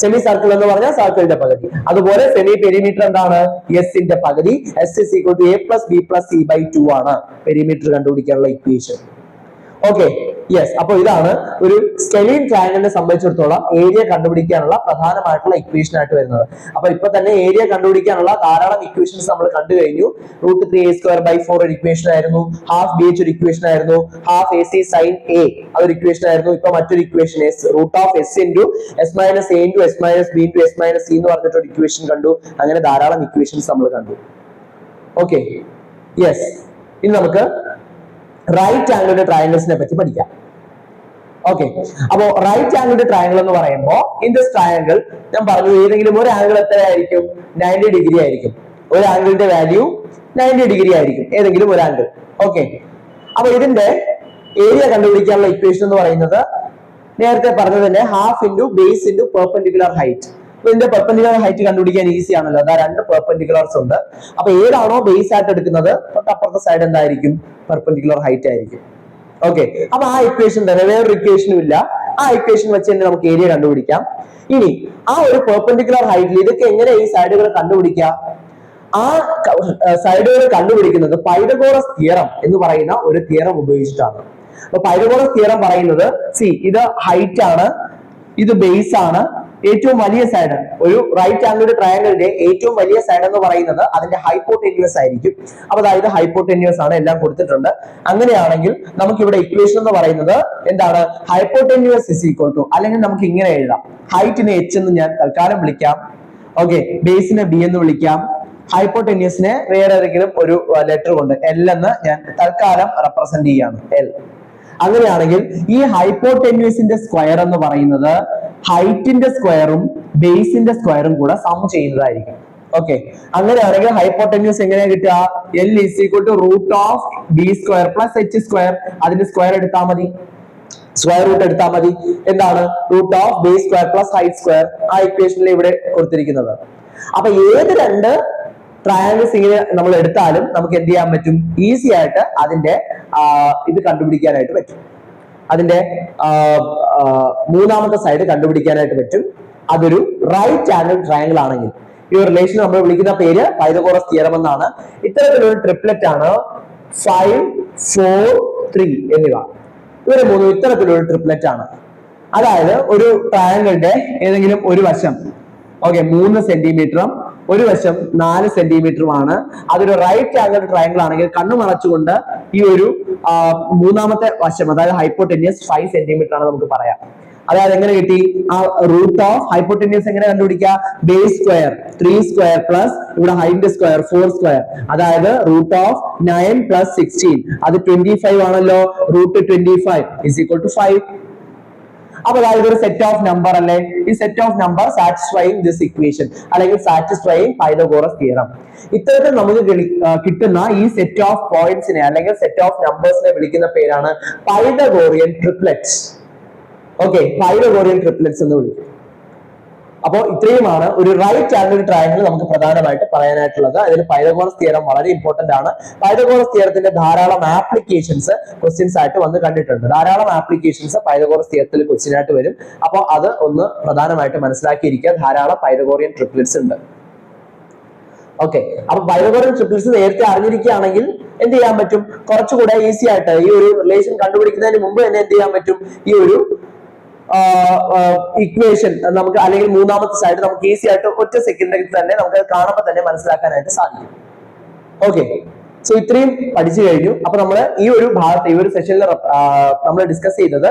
സെമി സർക്കിൾ എന്ന് പറഞ്ഞാൽ സർക്കിളിന്റെ പകുതി. അതുപോലെ സെമി പെരിമീറ്റർ എന്താണ്? എസിന്റെ പകുതി. S is equal to A plus B plus C by 2 ആണ് പെരിമീറ്റർ കണ്ടുപിടിക്കാനുള്ള ഇക്വേഷൻ. Okay, yes. അപ്പൊ ഇതാണ് ഒരു സ്കെലീൻ ട്രയാങ്കിളിനെ സംബന്ധിച്ചിടത്തോളം ഏരിയ കണ്ടുപിടിക്കാനുള്ള പ്രധാനമായിട്ടുള്ള ഇക്വേഷൻ ആയിട്ട് വരുന്നത്. അപ്പൊ ഇപ്പൊ തന്നെ ഏരിയ കണ്ടുപിടിക്കാനുള്ള ധാരാളം ഇക്വേഷൻസ് നമ്മൾ കണ്ടു കഴിഞ്ഞു. √3a²/4 ഒരു ഇക്വേഷൻ ആയിരുന്നു, ഹാഫ് ബി എച്ച് ഒരു ഇക്വേഷൻ ആയിരുന്നു, half A C sine A അതൊരു ഇക്വേഷൻ ആയിരുന്നു. ഇപ്പൊ മറ്റൊരു equation √(s × s - a × s - b × s - c) എന്ന് പറഞ്ഞിട്ട് ഒരു ഇക്വേഷൻ കണ്ടു. അങ്ങനെ ധാരാളം ഇക്വേഷൻസ് നമ്മൾ കണ്ടു. Okay, yes. ഇനി നമുക്ക് റൈറ്റ് ആംഗിൾഡ് ട്രയാങ്കിൾസിനെ പറ്റി പഠിക്കാം. ഓക്കെ, അപ്പോ റൈറ്റ് ആംഗിൾഡ് ട്രയാങ്കിൾ എന്ന് പറയുമ്പോൾ ഇൻ ദിസ് ട്രയാങ്കിൾ ഞാൻ പറഞ്ഞു ഏതെങ്കിലും ഒരു ആംഗിൾ എത്രയായിരിക്കും? 90 ഡിഗ്രി ആയിരിക്കും. ഒരു ആംഗിളിന്റെ വാല്യൂ 90 ഡിഗ്രി ആയിരിക്കും, ഏതെങ്കിലും ഒരു ആംഗിൾ. ഓക്കെ, അപ്പൊ ഇതിന്റെ ഏരിയ കണ്ടുപിടിക്കാനുള്ള ഇക്വേഷൻ എന്ന് പറയുന്നത് നേരത്തെ പറഞ്ഞത് തന്നെ half into base into perpendicular height. ഇതിന്റെ പെർപെൻഡിക്കുലർ ഹൈറ്റ് കണ്ടുപിടിക്കാൻ ഈസി ആണല്ലോ, അതാ രണ്ട് പെർപെൻഡിക്കുലർസ് ഉണ്ട്. അപ്പൊ ഏതാണോ ബേസ് ആയിട്ട് എടുക്കുന്നത് തൊട്ടപ്പുറത്തെ സൈഡ് എന്തായിരിക്കും? പെർപെൻഡിക്കുലർ ഹൈറ്റ് ആയിരിക്കും. ഓക്കെ, അപ്പൊ ആ ഇക്വേഷൻ തന്നെ, വേറൊരു ഇക്വേഷനും ഇല്ല, ആ ഇക്വേഷൻ വെച്ച് തന്നെ നമുക്ക് ഏരിയ കണ്ടുപിടിക്കാം. ഇനി ആ ഒരു പെർപെൻഡിക്കുലർ ഹൈറ്റിൽ ഇതൊക്കെ എങ്ങനെ ഈ സൈഡുകൾ കണ്ടുപിടിക്കാം? ആ സൈഡുകൾ കണ്ടുപിടിക്കുന്നത് പൈതഗോറസ് തിയറം എന്ന് പറയുന്ന ഒരു തിയറം ഉപയോഗിച്ചിട്ടാണ്. അപ്പൊ പൈതഗോറസ് തിയറം പറയുന്നത്, ഇത് ഹൈറ്റ് ആണ്, ഇത് ബേസ് ആണ്, ഏറ്റവും വലിയ സൈഡ് ഒരു റൈറ്റ് ആംഗിൾഡ് ട്രയാങ്കിളിന്റെ ഏറ്റവും വലിയ സൈഡ് എന്ന് പറയുന്നത് അതിന്റെ ഹൈപ്പോടെന്യൂസ് ആയിരിക്കും. അപ്പൊ അതായത് ഹൈപ്പോടെന്യൂസ് ആണ്, എല്ലാം കൊടുത്തിട്ടുണ്ട്. അങ്ങനെയാണെങ്കിൽ നമുക്ക് ഇവിടെ ഇക്വേഷൻ എന്ന് പറയുന്നത് എന്താണ്? ഹൈപ്പോടെന്യൂസ് ഇസ് ഈക്വൽ ടു, അല്ലെങ്കിൽ നമുക്ക് ഇങ്ങനെ എഴുതാം, ഹൈറ്റിനെ h എന്ന് ഞാൻ തൽക്കാലം വിളിക്കാം, ഓക്കെ, ബേസിനെ b എന്ന് വിളിക്കാം, ഹൈപ്പോടെന്യൂസിനെ വേറെ ഏതെങ്കിലും ഒരു ലെറ്റർ കൊണ്ട് L എന്ന് ഞാൻ തൽക്കാലം റെപ്രസെന്റ് ചെയ്യാണ്, L. അങ്ങനെയാണെങ്കിൽ ഈ ഹൈപ്പോടെന്യൂസിന്റെ സ്ക്വയർ എന്ന് പറയുന്നത് ഹൈറ്റിന്റെ സ്ക്വയറും ബേസിന്റെ സ്ക്വയറും കൂടെ സം ചെയ്യുന്നതായിരിക്കും. ഓക്കെ, അങ്ങനെയാണെങ്കിൽ ഹൈപ്പോടെന്യൂസ് എങ്ങനെയാ കിട്ടുക? L is equal to √(b² + h²) അതിന്റെ സ്ക്വയർ എടുത്താൽ മതി, സ്ക്വയർ റൂട്ട് എടുത്താൽ മതി. എന്താണ്? √(b² + height²) ആ ഇക്വേഷനിൽ ഇവിടെ കൊടുത്തിരിക്കുന്നത്. അപ്പൊ ഏത് രണ്ട് ട്രയാങ്കിൾസ് ഇങ്ങനെ നമ്മൾ എടുത്താലും നമുക്ക് എന്ത് ചെയ്യാൻ പറ്റും? ഈസി ആയിട്ട് അതിന്റെ ഇത് കണ്ടുപിടിക്കാനായിട്ട് പറ്റും, അതിന്റെ മൂന്നാമത്തെ സൈഡ് കണ്ടുപിടിക്കാനായിട്ട് പറ്റും. അതൊരു റൈറ്റ് ആംഗിൾ ട്രയാങ്കിൾ ആണെങ്കിൽ ഈ ഒരു റിലേഷൻ നമ്മൾ വിളിക്കുന്ന പേര് പൈതഗോറസ് തിയറം എന്നാണ്. ഇത്തരത്തിലൊരു ട്രിപ്ലറ്റ് ആണ് 5, 4, 3 എന്നിവ. ഇവരെ മൂന്നും ഇത്തരത്തിലൊരു ട്രിപ്ലറ്റ് ആണ്. അതായത് ഒരു ട്രയാങ്കിളിന്റെ ഏതെങ്കിലും ഒരു വശം 3 സെന്റിമീറ്ററും ഒരു വശം 4 സെന്റിമീറ്ററുമാണ്. അതൊരു റൈറ്റ് ആംഗിൾ ട്രയാങ്കിൾ ആണെങ്കിൽ കണ്ണു മറച്ചുകൊണ്ട് ഈ ഒരു മൂന്നാമത്തെ വശം അതായത് ഹൈപ്പോടെന്യൂസ് 5 സെന്റിമീറ്റർ ആണ് നമുക്ക് പറയാം. അതായത് എങ്ങനെ കിട്ടി? ആ ഹൈപ്പോടെന്യൂസ് എങ്ങനെ കണ്ടുപിടിക്കുക? ബേസ്² 3² പ്ലസ് ഇവിടെ ഹൈറ്റിന്റെ സ്ക്വയർ 4², അതായത് √9 + 16 അത് 25 ആണല്ലോ. √25 = 5. അപ്പൊ അതായത് ഒരു സെറ്റ് ഓഫ് നമ്പർ അല്ലേ? ഈ set of number satisfying this equation അല്ലെങ്കിൽ സാറ്റിസ്ഫൈയിങ് പൈതഗോറസ് തിയറം. ഇത്തരത്തിൽ നമുക്ക് കിട്ടുന്ന ഈ സെറ്റ് ഓഫ് പോയിന്റ്സിനെ അല്ലെങ്കിൽ സെറ്റ് ഓഫ് നമ്പേഴ്സിനെ വിളിക്കുന്ന പേരാണ് Pythagorean triplets. Okay, Pythagorean triplets എന്ന് വിളിക്കും. അപ്പോൾ ഇത്രയുമാണ് ഒരു റൈറ്റ് ആംഗിൾ ട്രയാങ്കിൾ നമുക്ക് പ്രധാനമായിട്ട് പറയാനായിട്ടുള്ളത്. അതിൽ പൈതഗോറസ് തിയറം വളരെ ഇമ്പോർട്ടന്റ് ആണ്. പൈതഗോറസ് തിയറത്തിന്റെ ധാരാളം ആപ്ലിക്കേഷൻസ് ക്വസ്റ്റ്യൻസ് ആയിട്ട് വന്ന് കണ്ടിട്ടുണ്ട്. ധാരാളം ആപ്ലിക്കേഷൻസ് പൈതഗോറസ് തിയറത്തിൽ ക്വസ്റ്റ്യൻ ആയിട്ട് വരും. അപ്പോൾ അത് ഒന്ന് പ്രധാനമായിട്ട് മനസ്സിലാക്കിയിരിക്കുക. ധാരാളം പൈതഗോറിയൻ ട്രിപ്ലെറ്റ്സ് ഉണ്ട്. ഓക്കെ, അപ്പൊ പൈതഗോറിയൻ ട്രിപ്ലെറ്റ്സ് നേരത്തെ അറിഞ്ഞിരിക്കുകയാണെങ്കിൽ എന്ത് ചെയ്യാൻ പറ്റും? കുറച്ചുകൂടെ ഈസി ആയിട്ട് ഈ ഒരു റിലേഷൻ കണ്ടുപിടിക്കുന്നതിന് മുമ്പ് തന്നെ എന്ത് ചെയ്യാൻ പറ്റും? ഈ ഒരു ഇക്വേഷൻ നമുക്ക് അല്ലെങ്കിൽ മൂന്നാമത്തെ സൈഡ് നമുക്ക് ഈസി ആയിട്ട് ഒറ്റ സെക്കൻഡിൽ തന്നെ നമുക്ക് കാണുമ്പോൾ തന്നെ മനസ്സിലാക്കാനായിട്ട് സാധിക്കും. ഓക്കെ, സോ ഇത്രയും പഠിച്ചു കഴിഞ്ഞു. അപ്പൊ നമ്മൾ ഈ ഒരു ഭാഗത്ത് ഈ ഒരു സെഷനിൽ നമ്മൾ ഡിസ്കസ് ചെയ്തത്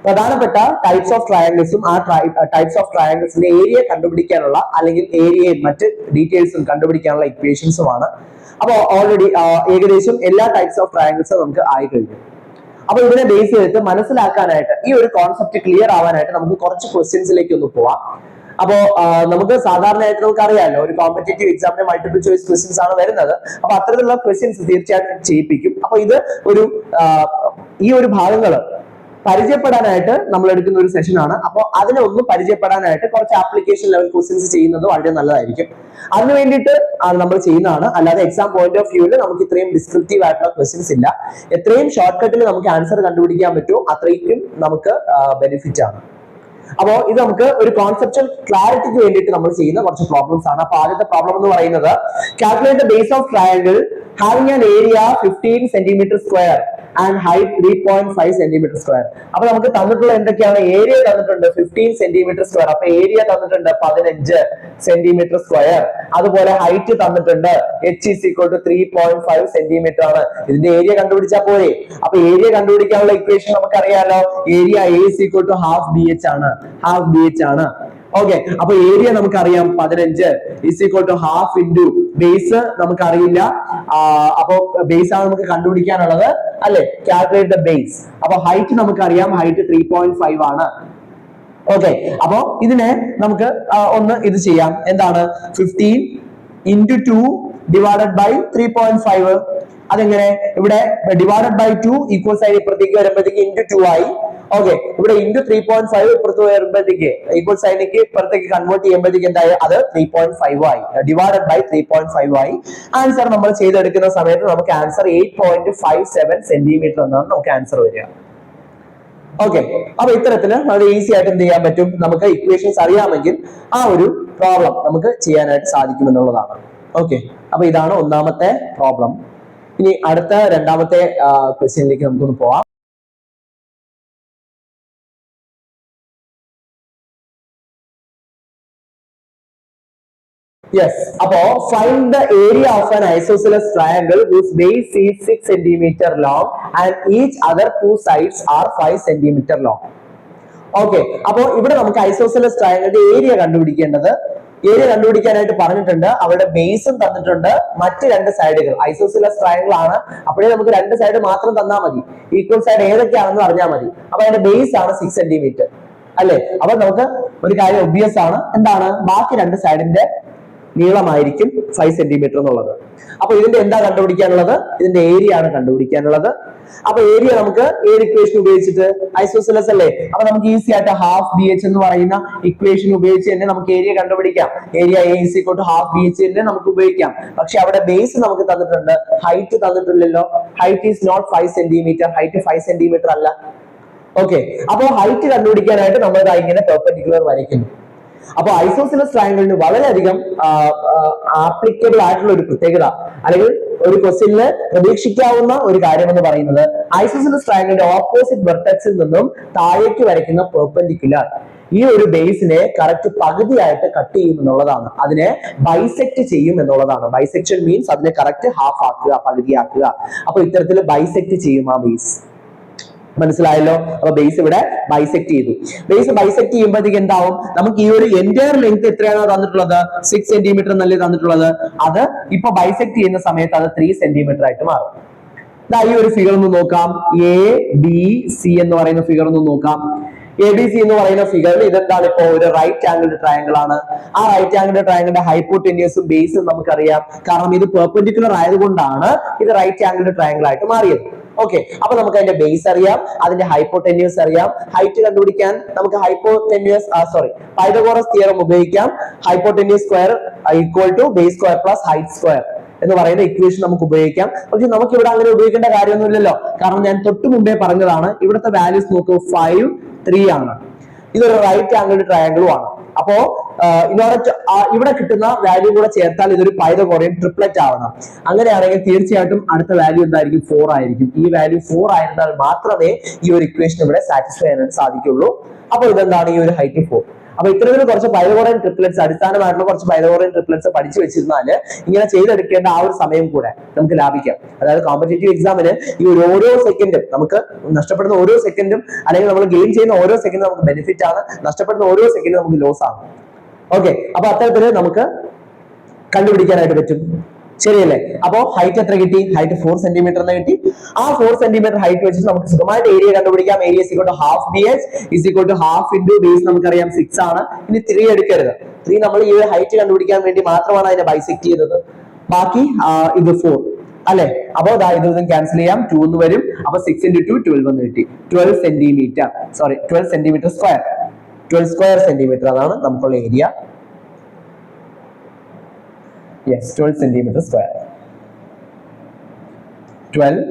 പ്രധാനപ്പെട്ട ടൈപ്സ് ഓഫ് ട്രയാങ്കിൾസും ആ ടൈപ്സ് ഓഫ് ട്രയാങ്കിൾസിന്റെ ഏരിയ കണ്ടുപിടിക്കാനുള്ള അല്ലെങ്കിൽ ഏരിയയും മറ്റ് ഡീറ്റെയിൽസും കണ്ടുപിടിക്കാനുള്ള ഇക്വേഷൻസുമാണ്. അപ്പോൾ ഓൾറെഡി ഏകദേശം എല്ലാ ടൈപ്സ് ഓഫ് ട്രയാങ്കിൾസും നമുക്ക് ആയി കഴിഞ്ഞു. അപ്പൊ ഇതിനെ ബേസ് ചെയ്തിട്ട് മനസ്സിലാക്കാനായിട്ട് ഈ ഒരു കോൺസെപ്റ്റ് ക്ലിയർ ആവാനായിട്ട് നമുക്ക് കുറച്ച് ക്വസ്റ്റ്യൻസിലേക്ക് ഒന്ന് പോവാം. അപ്പോ നമുക്ക് സാധാരണയായിട്ട് നമുക്ക് അറിയാമല്ലോ ഒരു കോമ്പറ്റേറ്റീവ് എക്സാമിന് മൾട്ടിപ്പിൾ ചോയ്സ് ക്വസ്റ്റ്യൻസ് ആണ് വരുന്നത്. അപ്പൊ അത്തരത്തിലുള്ള ക്വസ്റ്റ്യൻസ് തീർച്ചയായിട്ടും ചെയ്യിപ്പിക്കും. അപ്പൊ ഇത് ഒരു ഈ ഒരു ഭാഗങ്ങള് പരിചയപ്പെടാനായിട്ട് നമ്മൾ എടുക്കുന്ന ഒരു സെഷൻ ആണ്. അപ്പോൾ അതിനെ ഒന്ന് പരിചയപ്പെടാനായിട്ട് കുറച്ച് ആപ്ലിക്കേഷൻ ലെവൽ ക്വസ്റ്റ്യൻസ് ചെയ്യുന്നത് വളരെ നല്ലതായിരിക്കും. അതിന് വേണ്ടിയിട്ട് നമ്മൾ ചെയ്യുന്നതാണ്. അല്ലാതെ എക്സാം പോയിന്റ് ഓഫ് വ്യൂവിൽ നമുക്ക് ഇത്രയും ഡിസ്ക്രിപ്റ്റീവ് ആയിട്ടുള്ള ക്വസ്റ്റ്യൻസ് ഇല്ല. എത്രയും ഷോർട്ട് കട്ടിൽ നമുക്ക് ആൻസർ കണ്ടുപിടിക്കാൻ പറ്റുമോ അത്രയ്ക്കും നമുക്ക് ബെനിഫിറ്റ് ആണ്. അപ്പോൾ ഇത് നമുക്ക് ഒരു കോൺസെപ്ച്വൽ ക്ലാരിറ്റിക്ക് വേണ്ടിയിട്ട് നമ്മൾ ചെയ്യുന്ന കുറച്ച് പ്രോബ്ലംസ് ആണ്. അപ്പൊ ആദ്യത്തെ പ്രോബ്ലം എന്ന് പറയുന്നത് calculate the base of triangle having an area 15 centimetre square and height 3.5 centimetre square. അപ്പൊ നമുക്ക് തന്നിട്ടുള്ള എന്തൊക്കെയാണ്? ഏരിയ തന്നിട്ടുണ്ട് 15 സെന്റിമീറ്റർ സ്ക്വയർ. അപ്പൊ ഏരിയ തന്നിട്ടുണ്ട് 15 സെന്റിമീറ്റർ സ്ക്വയർ. അതുപോലെ ഹൈറ്റ് തന്നിട്ടുണ്ട് h is equal to 3.5 centimetre ആണ്. ഇതിന്റെ ഏരിയ കണ്ടുപിടിച്ചാൽ പോരെ. അപ്പൊ ഏരിയ കണ്ടുപിടിക്കാനുള്ള ഇക്വേഷൻ നമുക്കറിയാലോ. Area A is equal to half BH ആണ്. ഹാഫ് BH ആണ്. ഓക്കെ, അപ്പൊ ഏരിയ നമുക്കറിയാം 15 is equal to half into base നമുക്കറിയില്ല. അപ്പൊ ബേസ് ആണ് നമുക്ക് കണ്ടുപിടിക്കാനുള്ളത് അല്ലെ. Calculate the base. അപ്പൊ ഹൈറ്റ് നമുക്കറിയാം, ഹൈറ്റ് 3.5 ആണ്. ഓക്കെ, അപ്പൊ ഇതിനെ നമുക്ക് ഒന്ന് ഇത് ചെയ്യാം. എന്താണ്? 15 into 2 divided by 3.5. അതെങ്ങനെ? ഇവിടെ ഡിവൈഡഡ് ബൈ 2 ഈക്വൽ സൈൻ ഇപ്പുറത്തേക്ക് വരുമ്പോഴത്തേക്ക് into 2 ആയി. ഓക്കെ, ഇവിടെ into 3.5 ഇപ്പുറത്ത് വരുമ്പോഴത്തേക്ക് ഈക്വൽ സൈനിലേക്ക് ഇപ്പുറത്തേക്ക് കൺവേർട്ട് ചെയ്യുമ്പോഴത്തേക്ക് എന്തായി? അത് 3.5 ആയി. ഡിവൈഡഡ് ബൈ 3.5 ആയി. ആൻസർ നമ്മൾ ചെയ്തെടുക്കുന്ന സമയത്ത് നമുക്ക് ആൻസർ 8.57 സെന്റിമീറ്റർ എന്നാണ് നമുക്ക് ആൻസർ വരിക. ഓക്കെ, അപ്പൊ ഇത്തരത്തില് വളരെ ഈസി ആയിട്ട് എന്ത് ചെയ്യാൻ പറ്റും? നമുക്ക് ഇക്വേഷൻസ് അറിയാമെങ്കിൽ ആ ഒരു പ്രോബ്ലം നമുക്ക് ചെയ്യാനായിട്ട് സാധിക്കുമെന്നുള്ളതാണ്. ഓക്കെ, അപ്പൊ ഇതാണ് ഒന്നാമത്തെ പ്രോബ്ലം. ഇനി അടുത്ത രണ്ടാമത്തെ ക്വസ്റ്റ്യനിലേക്ക് നമുക്കൊന്ന് പോവാം. Yes, അപ്പോ find the area of an isosceles triangle whose base is 6 centimeter long and each other two sides are 5 centimeter long. Okay, അപ്പോ ഇവിടെ നമുക്ക് ഐസോസെലസ് ട്രയാങ്കിളിന്റെ ഏരിയ കണ്ടുപിടിക്കേണ്ടത്. ഏരിയ കണ്ടുപിടിക്കാനായിട്ട് പറഞ്ഞിട്ടുണ്ട്. അവരുടെ ബേസും തന്നിട്ടുണ്ട്. മറ്റ് രണ്ട് സൈഡുകൾ ഐസോസെലസ് ട്രയാങ്കിൾ ആണ്. അപ്പോഴേ നമുക്ക് രണ്ട് സൈഡ് മാത്രം തന്നാൽ മതി. ഈക്വൽ സൈഡ് ഏതൊക്കെയാണെന്ന് അറിഞ്ഞാൽ മതി. അപ്പൊ അതിന്റെ ബേസ് ആണ് 6 സെന്റിമീറ്റർ അല്ലെ. അപ്പൊ നമുക്ക് ഒരു കാര്യം ഒബ്വിയസ് ആണ്. എന്താണ്? ബാക്കി രണ്ട് സൈഡിന്റെ നീളമായിരിക്കും 5 സെന്റിമീറ്റർ എന്നുള്ളത്. അപ്പൊ ഇതിന്റെ എന്താ കണ്ടുപിടിക്കാനുള്ളത്? ഇതിന്റെ ഏരിയ ആണ് കണ്ടുപിടിക്കാനുള്ളത്. അപ്പൊ ഏരിയ നമുക്ക് ഏത് ഇക്വേഷൻ ഉപയോഗിച്ചിട്ട്? ഐസോസെലസ് അല്ലേ. അപ്പൊ നമുക്ക് ഈസി ആയിട്ട് ഹാഫ് BH എന്ന് പറയുന്ന ഇക്വേഷൻ ഉപയോഗിച്ച് തന്നെ നമുക്ക് ഏരിയ കണ്ടുപിടിക്കാം. Area A is equal to half BH തന്നെ നമുക്ക് ഉപയോഗിക്കാം. പക്ഷെ അവിടെ ബേസ് നമുക്ക് തന്നിട്ടുണ്ട്, ഹൈറ്റ് തന്നിട്ടില്ലല്ലോ. Height is not 5 centimetre. Height 5 centimetre അല്ല. ഓക്കെ, അപ്പൊ ഹൈറ്റ് കണ്ടുപിടിക്കാനായിട്ട് നമ്മൾ ഇങ്ങനെ പെർപെൻഡിക്കുലർ വരയ്ക്കുന്നു. അപ്പൊ ഐസോസെലസ് ട്രയാങ്കിളിന് വളരെയധികം ആപ്ലിക്കബിൾ ആയിട്ടുള്ള ഒരു പ്രത്യേകത അല്ലെങ്കിൽ ഒരു ക്വസ്റ്റ്യനില് പ്രതീക്ഷിക്കാവുന്ന ഒരു കാര്യം എന്ന് പറയുന്നത് ഐസോസെലസ് ട്രയാങ്കിളിന്റെ ഓപ്പോസിറ്റ് വെർട്ടെക്സിൽ നിന്നും താഴേക്ക് വരയ്ക്കുന്ന പെർപെൻഡിക്കുലർ ഈ ഒരു ബേസിനെ കറക്റ്റ് പകുതിയായിട്ട് കട്ട് ചെയ്യും എന്നുള്ളതാണ്. അതിനെ ബൈസെക്ട് ചെയ്യും എന്നുള്ളതാണ്. ബൈസെക്ഷൻ മീൻസ് അതിനെ കറക്റ്റ് ഹാഫ് ആക്കുക, പകുതിയാക്കുക. അപ്പൊ ഇത്തരത്തിൽ ബൈസെക്ട് ചെയ്യും ആ ബേസ്. മനസ്സിലായല്ലോ. അപ്പൊ ബേസ് ഇവിടെ ബൈസെക്ട് ചെയ്തു. ബേസ് ബൈസെക്ട് ചെയ്യുമ്പോഴത്തേക്ക് എന്താവും? നമുക്ക് ഈ ഒരു എൻറ്റയർ ലെങ്ത് എത്രയാണോ തന്നിട്ടുള്ളത്? 6 സെന്റിമീറ്റർ എന്നല്ലേ തന്നിട്ടുള്ളത്. അത് ഇപ്പൊ ബൈസെക്ട് ചെയ്യുന്ന സമയത്ത് അത് 3 സെന്റിമീറ്റർ ആയിട്ട് മാറും. ഈ ഒരു ഫിഗർ ഒന്ന് നോക്കാം. ABC എന്ന് പറയുന്ന ഫിഗർ ഒന്ന് നോക്കാം. ABC എന്ന് പറയുന്ന ഫിഗറിൽ ഇതെന്താണ്? ഇപ്പോ ഒരു റൈറ്റ് ആംഗിൾഡ് ട്രയാങ്കിൾ ആണ്. ആ റൈറ്റ് ആംഗിൾഡ് ട്രയാങ്കിളിന്റെ ഹൈപ്പോടെന്യൂസും ബേസും നമുക്കറിയാം. കാരണം ഇത് പെർപെൻഡിക്കുലർ ആയതുകൊണ്ടാണ് ഇത് റൈറ്റ് ആംഗിൾഡ് ട്രയാങ്കിൾ ആയിട്ട് മാറിയത്. ഓക്കെ, അപ്പൊ നമുക്ക് അതിന്റെ ബേസ് അറിയാം, അതിന്റെ ഹൈപ്പോടെന്യൂസ് അറിയാം. ഹൈറ്റ് കണ്ടുപിടിക്കാൻ നമുക്ക് പൈതഗോറസ് തിയറം ഉപയോഗിക്കാം. Hypotenuse square equal to base square plus height square എന്ന് പറയുന്ന ഇക്വേഷൻ നമുക്ക് ഉപയോഗിക്കാം. പക്ഷെ നമുക്ക് ഇവിടെ അങ്ങനെ ഉപയോഗിക്കേണ്ട കാര്യമൊന്നുമില്ലല്ലോ. കാരണം ഞാൻ തൊട്ട് മുമ്പേ പറഞ്ഞതാണ്, ഇവിടുത്തെ വാല്യൂസ് നോക്കൂ, 5, 3 ആണ്. ഇതൊരു റൈറ്റ് ആംഗിൾഡ് ട്രയാങ്കിളും ആണ്. അപ്പോ ഇവിടെ കിട്ടുന്ന വാല്യൂ കൂടെ ചേർത്താൽ ഇതൊരു പൈതഗോറിയൻ ട്രിപ്ലറ്റ് ആവണം. അങ്ങനെയാണെങ്കിൽ തീർച്ചയായിട്ടും അടുത്ത വാല്യൂ എന്തായിരിക്കും? 4 ആയിരിക്കും. ഈ വാല്യൂ 4 ആയിരുന്നാൽ മാത്രമേ ഈ ഒരു ഇക്വേഷൻ ഇവിടെ സാറ്റിസ്ഫൈ ചെയ്യാനായിട്ട് സാധിക്കുള്ളൂ. അപ്പൊ ഇതെന്താണ്? ഈ ഒരു ഹൈറ്റ് 4. അപ്പൊ ഇത്തരത്തിൽ കുറച്ച് പൈതഗോറിയൻ ട്രിപ്ലറ്റ്സ്, അടിസ്ഥാനമായിട്ടുള്ള കുറച്ച് പൈതഗോറിയൻ ട്രിപ്ലറ്റ്സ് പഠിച്ചു വെച്ചിരുന്നാല് ഇങ്ങനെ ചെയ്തെടുക്കേണ്ട ആ ഒരു സമയം കൂടെ നമുക്ക് ലാഭിക്കാം. അതായത് കോമ്പറ്റേറ്റീവ് എക്സാമിന് ഈ ഓരോ സെക്കൻഡും നമുക്ക് നഷ്ടപ്പെടുന്ന ഓരോ സെക്കൻഡും അല്ലെങ്കിൽ നമ്മൾ ഗെയിൻ ചെയ്യുന്ന ഓരോ സെക്കൻഡും നമുക്ക് ബെനിഫിറ്റ് ആണ്, നഷ്ടപ്പെടുന്ന ഓരോ സെക്കൻഡും നമുക്ക് ലോസ് ആണ്. ഓക്കെ, അപ്പൊ അത്തരത്തില് നമുക്ക് കണ്ടുപിടിക്കാനായിട്ട് പറ്റും. ശരിയല്ലേ? അപ്പോ ഹൈറ്റ് എത്ര കിട്ടി? ഹൈറ്റ് 4 സെന്റിമീറ്റർ എന്ന് കിട്ടി. ആ 4 സെന്റിമീറ്റർ ഹൈറ്റ് വെച്ചിട്ട് നമുക്ക് സുഖമായിട്ട് ഏരിയ കണ്ടുപിടിക്കാം. Area is equal to half BH is equal to half into base നമുക്കറിയാം 6 ആണ്. ഇനി 3 എടുക്കരുത്. 3 നമ്മൾ ഈ ഹൈറ്റ് കണ്ടുപിടിക്കാൻ വേണ്ടി മാത്രമാണ് അതിനെ ബൈസെക്ട് ചെയ്തത്. ബാക്കി ഇത് 4. അല്ലെ? അപ്പൊ ഇതൊന്നും ക്യാൻസൽ ചെയ്യാം, 2 എന്ന് വരും. അപ്പൊ 6 into 2 12 എന്ന് കിട്ടി. 12 centimetre, sorry 12 centimetre square, 12 square centimetre അതാണ് നമുക്കുള്ള area. Yes, 12 centimetre square, 12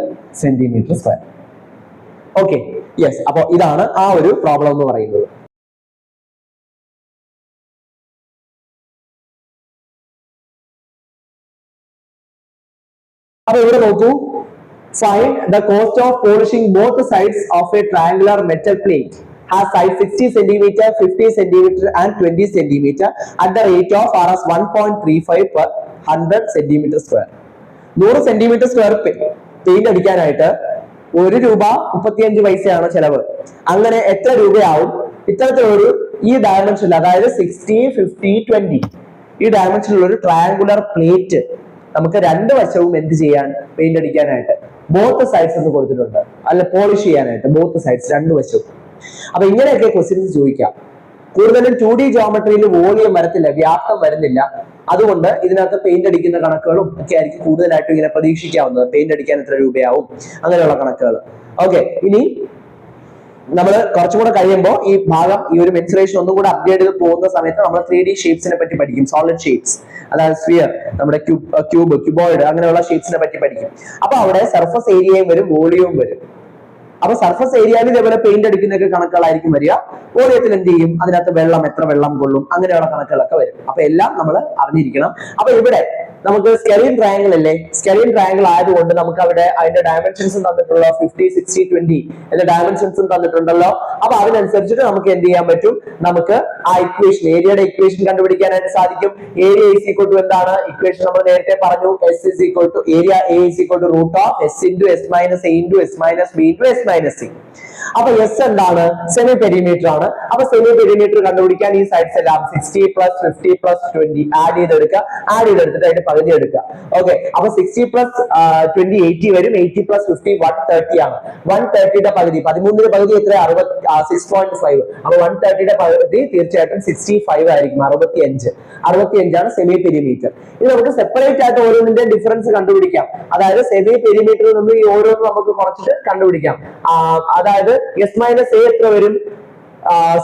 centimetre square. Okay, yes. അപ്പൊ ഇതാണ് ആ ഒരു പ്രോബ്ലം എന്ന് പറയുന്നത്. അപ്പൊ ഇവിടെ നോക്കൂ, find the cost of polishing both sides of a triangular metal plate has size 60 cm, 50 cm and 20 cm at the rate of Rs 1.35 per 100 cm square. 100 cm square paint അടിക്കാനായിട്ട് ₹1.35 ചെലവ്. അങ്ങനെ എത്ര രൂപയാവും ഇത്തരത്തിലൊരു ഈ ഡയമെൻഷനിൽ, അതായത് 60, 50, 20 ഈ ഡയമെൻഷനിലുള്ള ഒരു ട്രയാങ്കുലർ പ്ലേറ്റ് നമുക്ക് രണ്ട് വശവും എന്ത് ചെയ്യാൻ, പെയിന്റ് അടിക്കാനായിട്ട് ബോത്ത് സൈഡ്സ് എന്ന് കൊടുത്തിട്ടുണ്ട്, അല്ല പോളിഷ് ചെയ്യാനായിട്ട് ബോത്ത് സൈഡ്സ് രണ്ട് വശവും. അപ്പൊ ഇങ്ങനെയൊക്കെ ക്വസ്റ്റ്യൻസ് ചോദിക്കാം. കൂടുതലും 2D ജോമെട്രിയിൽ വോളിയം വരത്തില്ല, വ്യാപ്തം വരുന്നില്ല. അതുകൊണ്ട് ഇതിനകത്ത് പെയിന്റ് അടിക്കുന്ന കണക്കുകളും ഒക്കെ ആയിരിക്കും കൂടുതലായിട്ടും ഇങ്ങനെ പ്രതീക്ഷിക്കാവുന്നത്. പെയിന്റ് അടിക്കാൻ എത്ര രൂപയാവും, അങ്ങനെയുള്ള കണക്കുകൾ. ഓക്കെ, ഇനി നമ്മൾ കുറച്ചും കൂടെ കഴിയുമ്പോൾ ഈ ഭാഗം, ഈ ഒരു മെൻസുറേഷൻ ഒന്നും കൂടെ അപ്ഗ്രേഡ് ചെയ്ത് പോകുന്ന സമയത്ത് നമ്മൾ 3D ഷേപ്സിനെ പറ്റി പഠിക്കും. സോളിഡ് ഷേപ്സ്, അതായത് സ്ഫിയർ, നമ്മുടെ ക്യൂബ്, ക്യൂബോയിഡ്, അങ്ങനെയുള്ള ഷേപ്സിനെ പറ്റി പഠിക്കും. അപ്പൊ അവിടെ സർഫസ് ഏരിയയും വരും, വോളിയവും വരും. അപ്പൊ സർഫസ് ഏരിയയിൽ ഇതേപോലെ പെയിന്റ് അടിക്കുന്നൊക്കെ കണക്കുകളായിരിക്കും വരിക. വോളിയത്തിൽ എന്ത് ചെയ്യും, അതിനകത്ത് വെള്ളം എത്ര വെള്ളം കൊള്ളും, അങ്ങനെയുള്ള കണക്കുകളൊക്കെ വരും. അപ്പൊ എല്ലാം നമ്മൾ അറിഞ്ഞിരിക്കണം. അപ്പൊ ഇവിടെ നമുക്ക് സ്കെലീൻ ട്രയാങ്കിൾ അല്ലേ, സ്കെലീൻ ട്രയാങ്കിൾ ആയതുകൊണ്ട് നമുക്ക് അവിടെ അതിന്റെ ഡയമെൻഷൻസും തന്നിട്ടുള്ള 50, 60, 20 എന്ന ഡയമെൻഷൻസും തന്നിട്ടുണ്ടല്ലോ. അപ്പൊ അതിനനുസരിച്ചിട്ട് നമുക്ക് എന്ത് ചെയ്യാൻ പറ്റും, നമുക്ക് ആ ഇക്വേഷൻ, ഏരിയയുടെ ഇക്വേഷൻ കണ്ടുപിടിക്കാനായിട്ട് സാധിക്കും. ഏരിയ ഈസ് ഈക്വൽ ടു എന്താണ്, ഇക്വേഷൻ നമ്മൾ നേരത്തെ പറഞ്ഞു, S is equal to area A is equal to root of S into S minus A into S minus B into S minus C. അപ്പൊ എസ് എന്താണ്, സെമി പെരിമീറ്റർ ആണ്. അപ്പൊ സെമി പെരിമീറ്റർ കണ്ടുപിടിക്കാൻ ഈ സൈഡ്സ് എല്ലാം 60 + 50 + 20 ആഡ് ചെയ്തെടുക്കുക. ആഡ് ചെയ്തെടുത്തിട്ട് അതിന്റെ പകുതി എടുക്കുക. ഓക്കെ, അപ്പൊ 60 + 20 80 വരും. 80 + 50 130 ആണ്. 130യുടെ പകുതി, 13ന്റെ പകുതി എത്ര, 6.5. അപ്പൊ 130യുടെ പകുതി തീർച്ചയായിട്ടും 65 ആയിരിക്കും, 65 ആണ് സെമി പെരിമീറ്റർ. ഇത് നമുക്ക് സെപ്പറേറ്റ് ആയിട്ട് ഓരോന്നിന്റെ ഡിഫറൻസ് കണ്ടുപിടിക്കാം. അതായത് സെമി പെരിമീറ്ററിൽ നിന്ന് ഈ ഓരോന്നും നമുക്ക് കുറച്ചിട്ട് കണ്ടുപിടിക്കാം. അതായത് എസ് മൈനസ് എ എത്ര വരും,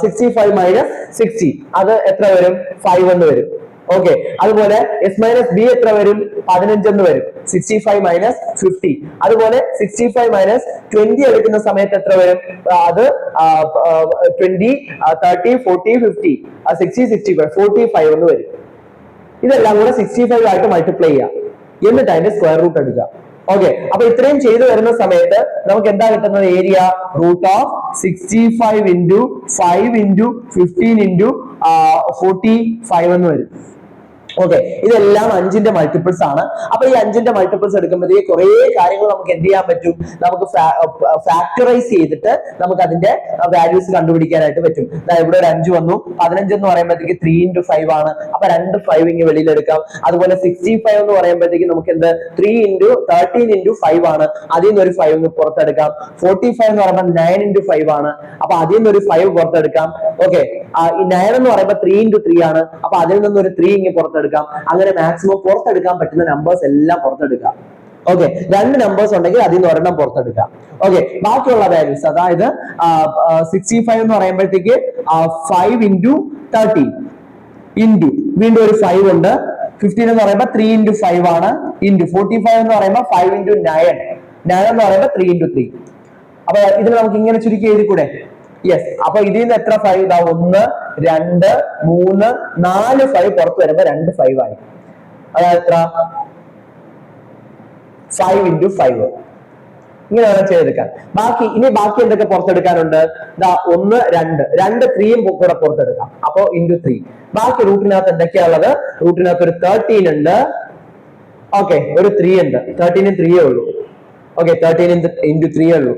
65 മൈനസ് 60, അത് എത്ര വരും, 5 എന്ന് വരും. ഓക്കെ, അതുപോലെ എസ് മൈനസ് ബി എത്ര വരും, 15 എന്ന് വരും. 65 മൈനസ് 50. അതുപോലെ 65 മൈനസ് 20 എടുക്കുന്ന സമയത്ത് എത്ര വരും, അത് 20, 30, 40, 50, 60, 65, 45 എന്ന് വരും. ഇതെല്ലാം കൂടെ 65 ആയിട്ട് മൾട്ടിപ്ലൈ ചെയ്യാം, എന്നിട്ട് അതിന്റെ സ്ക്വയർ റൂട്ട് എടുക്കുക. ഓക്കെ, അപ്പൊ ഇത്രയും ചെയ്തു വരുന്ന സമയത്ത് നമുക്ക് എന്താ കിട്ടുന്നത്, area root of 65 into 5 into 15 into 45 എന്ന് വരും. ഓക്കെ, ഇതെല്ലാം 5ന്റെ മൾട്ടിപ്പിൾസ് ആണ്. അപ്പൊ ഈ 5ന്റെ മൾട്ടിപ്പിൾസ് എടുക്കുമ്പോഴത്തേക്ക് കുറെ കാര്യങ്ങൾ നമുക്ക് എന്ത് ചെയ്യാൻ പറ്റും, നമുക്ക് ഫാക്ടറൈസ് ചെയ്തിട്ട് നമുക്ക് അതിന്റെ വാല്യൂസ് കണ്ടുപിടിക്കാനായിട്ട് പറ്റും. ഇവിടെ ഒരു 5 വന്നു, 15 എന്ന് പറയുമ്പോഴത്തേക്ക് 3 ഇൻറ്റു 5 ആണ്. അപ്പൊ 2 5 ഇങ്ങനെ വെളിയിൽ എടുക്കാം. അതുപോലെ 65 എന്ന് പറയുമ്പോഴത്തേക്ക് നമുക്ക് എന്ത്, 3 ഇൻറ്റു 13 ഇൻറ്റു 5 ആണ്. അതിൽ നിന്ന് ഒരു 5 പുറത്തെടുക്കാം. 45 എന്ന് പറയുമ്പോൾ 9 ഇൻറ്റു 5 ആണ്. അപ്പൊ അതിൽ നിന്ന് ഒരു 5 പുറത്തെടുക്കാം. ഓക്കെ, ഈ 9 എന്ന് പറയുമ്പോൾ 3 ഇൻറ്റു 3 ആണ്. അപ്പൊ അതിൽ നിന്ന് ഒരു 3 ഇങ്ങനെ പുറത്തെടുക്കാം. അങ്ങനെ മാക്സിമം പുറത്തെടുക്കാൻ പറ്റുന്ന നമ്പേഴ്സ് എല്ലാം പുറത്തെടുക്കാം. ഓക്കെ, 2 നമ്പേഴ്സ് ഉണ്ടെങ്കിൽ അതിൽ നിന്ന് ഒരെണ്ണം പുറത്തെടുക്കാം. ഓക്കെ, ബാക്കിയുള്ള വാല്യൂസ്, അതായത് 65 എന്ന് പറയുമ്പോഴത്തേക്ക് 5 ഇൻറ്റു 13 ഇൻറ്റു വീണ്ടും ഒരു 5 ഉണ്ട്. 15 എന്ന് പറയുമ്പോൾ 3 ഇൻറ്റു 5 ആണ്. ഇൻറ്റു 45 എന്ന് പറയുമ്പോൾ 5 ഇൻറ്റു 9 എന്ന് പറയുമ്പോൾ 3 ഇൻറ്റു 3. അപ്പൊ ഇതിന് നമുക്ക് ഇങ്ങനെ ചുരുക്കി എഴുതിക്കൂടെ? യെസ്. അപ്പൊ ഇതിൽ നിന്ന് എത്ര 5 ഇതാ, 1, 2, 3, 4 5 പുറത്ത് വരുമ്പോ 2 5 ആയി. അതായത് എത്ര, 5 ഇൻറ്റു 5. ഇങ്ങനെ വേണം ചെയ്തെടുക്കാൻ. ബാക്കി എന്തൊക്കെ പുറത്തെടുക്കാനുണ്ട്, ഇതാ 1, 2, 3യും കൂടെ പുറത്തെടുക്കാം. അപ്പൊ ഇൻറ്റു 3. ബാക്കി റൂട്ടിനകത്ത് എന്തൊക്കെയാ ഉള്ളത്, റൂട്ടിനകത്ത് ഒരു 13 ഉണ്ട്. ഓക്കെ, ഒരു 3 ഉണ്ട്. 13 3 ഉള്ളൂ. ഓക്കെ, 13 ഇൻറ്റു 3 ഉള്ളൂ.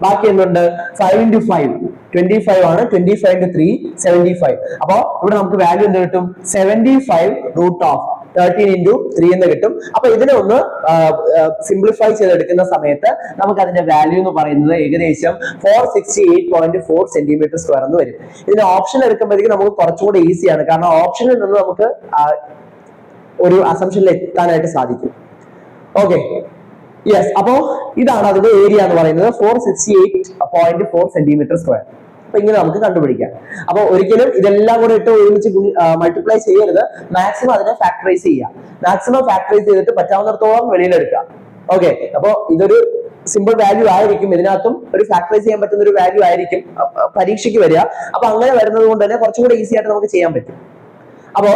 ബാക്കി എന്തുണ്ട്, 5 ഇൻറ്റു 5 25 ആണ്. 25 ഇൻറ്റു 3 75. അപ്പൊ ഇവിടെ നമുക്ക് വാല്യൂ എന്ത് കിട്ടും, 75 റൂട്ട് ഓഫ് 13 ഇൻറ്റു 3 എന്ന് കിട്ടും. അപ്പൊ ഇതിനെ ഒന്ന് സിംപ്ലിഫൈ ചെയ്തെടുക്കുന്ന സമയത്ത് നമുക്ക് അതിന്റെ വാല്യൂ എന്ന് പറയുന്നത് ഏകദേശം 468.4 സെന്റിമീറ്റർ സ്ക്വയർ എന്ന് വരും. ഇതിന്റെ ഓപ്ഷൻ എടുക്കുമ്പോഴത്തേക്ക് നമുക്ക് കുറച്ചുകൂടെ ഈസിയാണ്, കാരണം ഓപ്ഷനിൽ നിന്ന് നമുക്ക് ഒരു അസംഷനിൽ എത്താനായിട്ട് സാധിക്കും. ഓക്കെ, യെസ്, അപ്പോ ഇതാണ് അതിന്റെ ഏരിയ എന്ന് പറയുന്നത് 468.4 സെന്റിമീറ്റർ സ്ക്വയർ. അപ്പൊ ഇങ്ങനെ നമുക്ക് കണ്ടുപിടിക്കാം. അപ്പൊ ഒരിക്കലും ഇതെല്ലാം കൂടെ ഇട്ട് ഒരുമിച്ച് മൾട്ടിപ്ലൈ ചെയ്യരുത്, മാക്സിമം അതിനെ ഫാക്ടറൈസ് ചെയ്യുക. മാക്സിമം ഫാക്ടറൈസ് ചെയ്തിട്ട് പറ്റാവുന്നിടത്തോളം വെളിയിലെടുക്കുക. ഓക്കെ, അപ്പൊ ഇതൊരു സിമ്പിൾ വാല്യൂ ആയിരിക്കും, ഇതിനകത്തും ഒരു ഫാക്ടറൈസ് ചെയ്യാൻ പറ്റുന്ന ഒരു വാല്യൂ ആയിരിക്കും പരീക്ഷയ്ക്ക് വരിക. അപ്പൊ അങ്ങനെ വരുന്നത് കൊണ്ട് തന്നെ കുറച്ചും കൂടെ ഈസി ആയിട്ട് നമുക്ക് ചെയ്യാൻ പറ്റും. അപ്പോ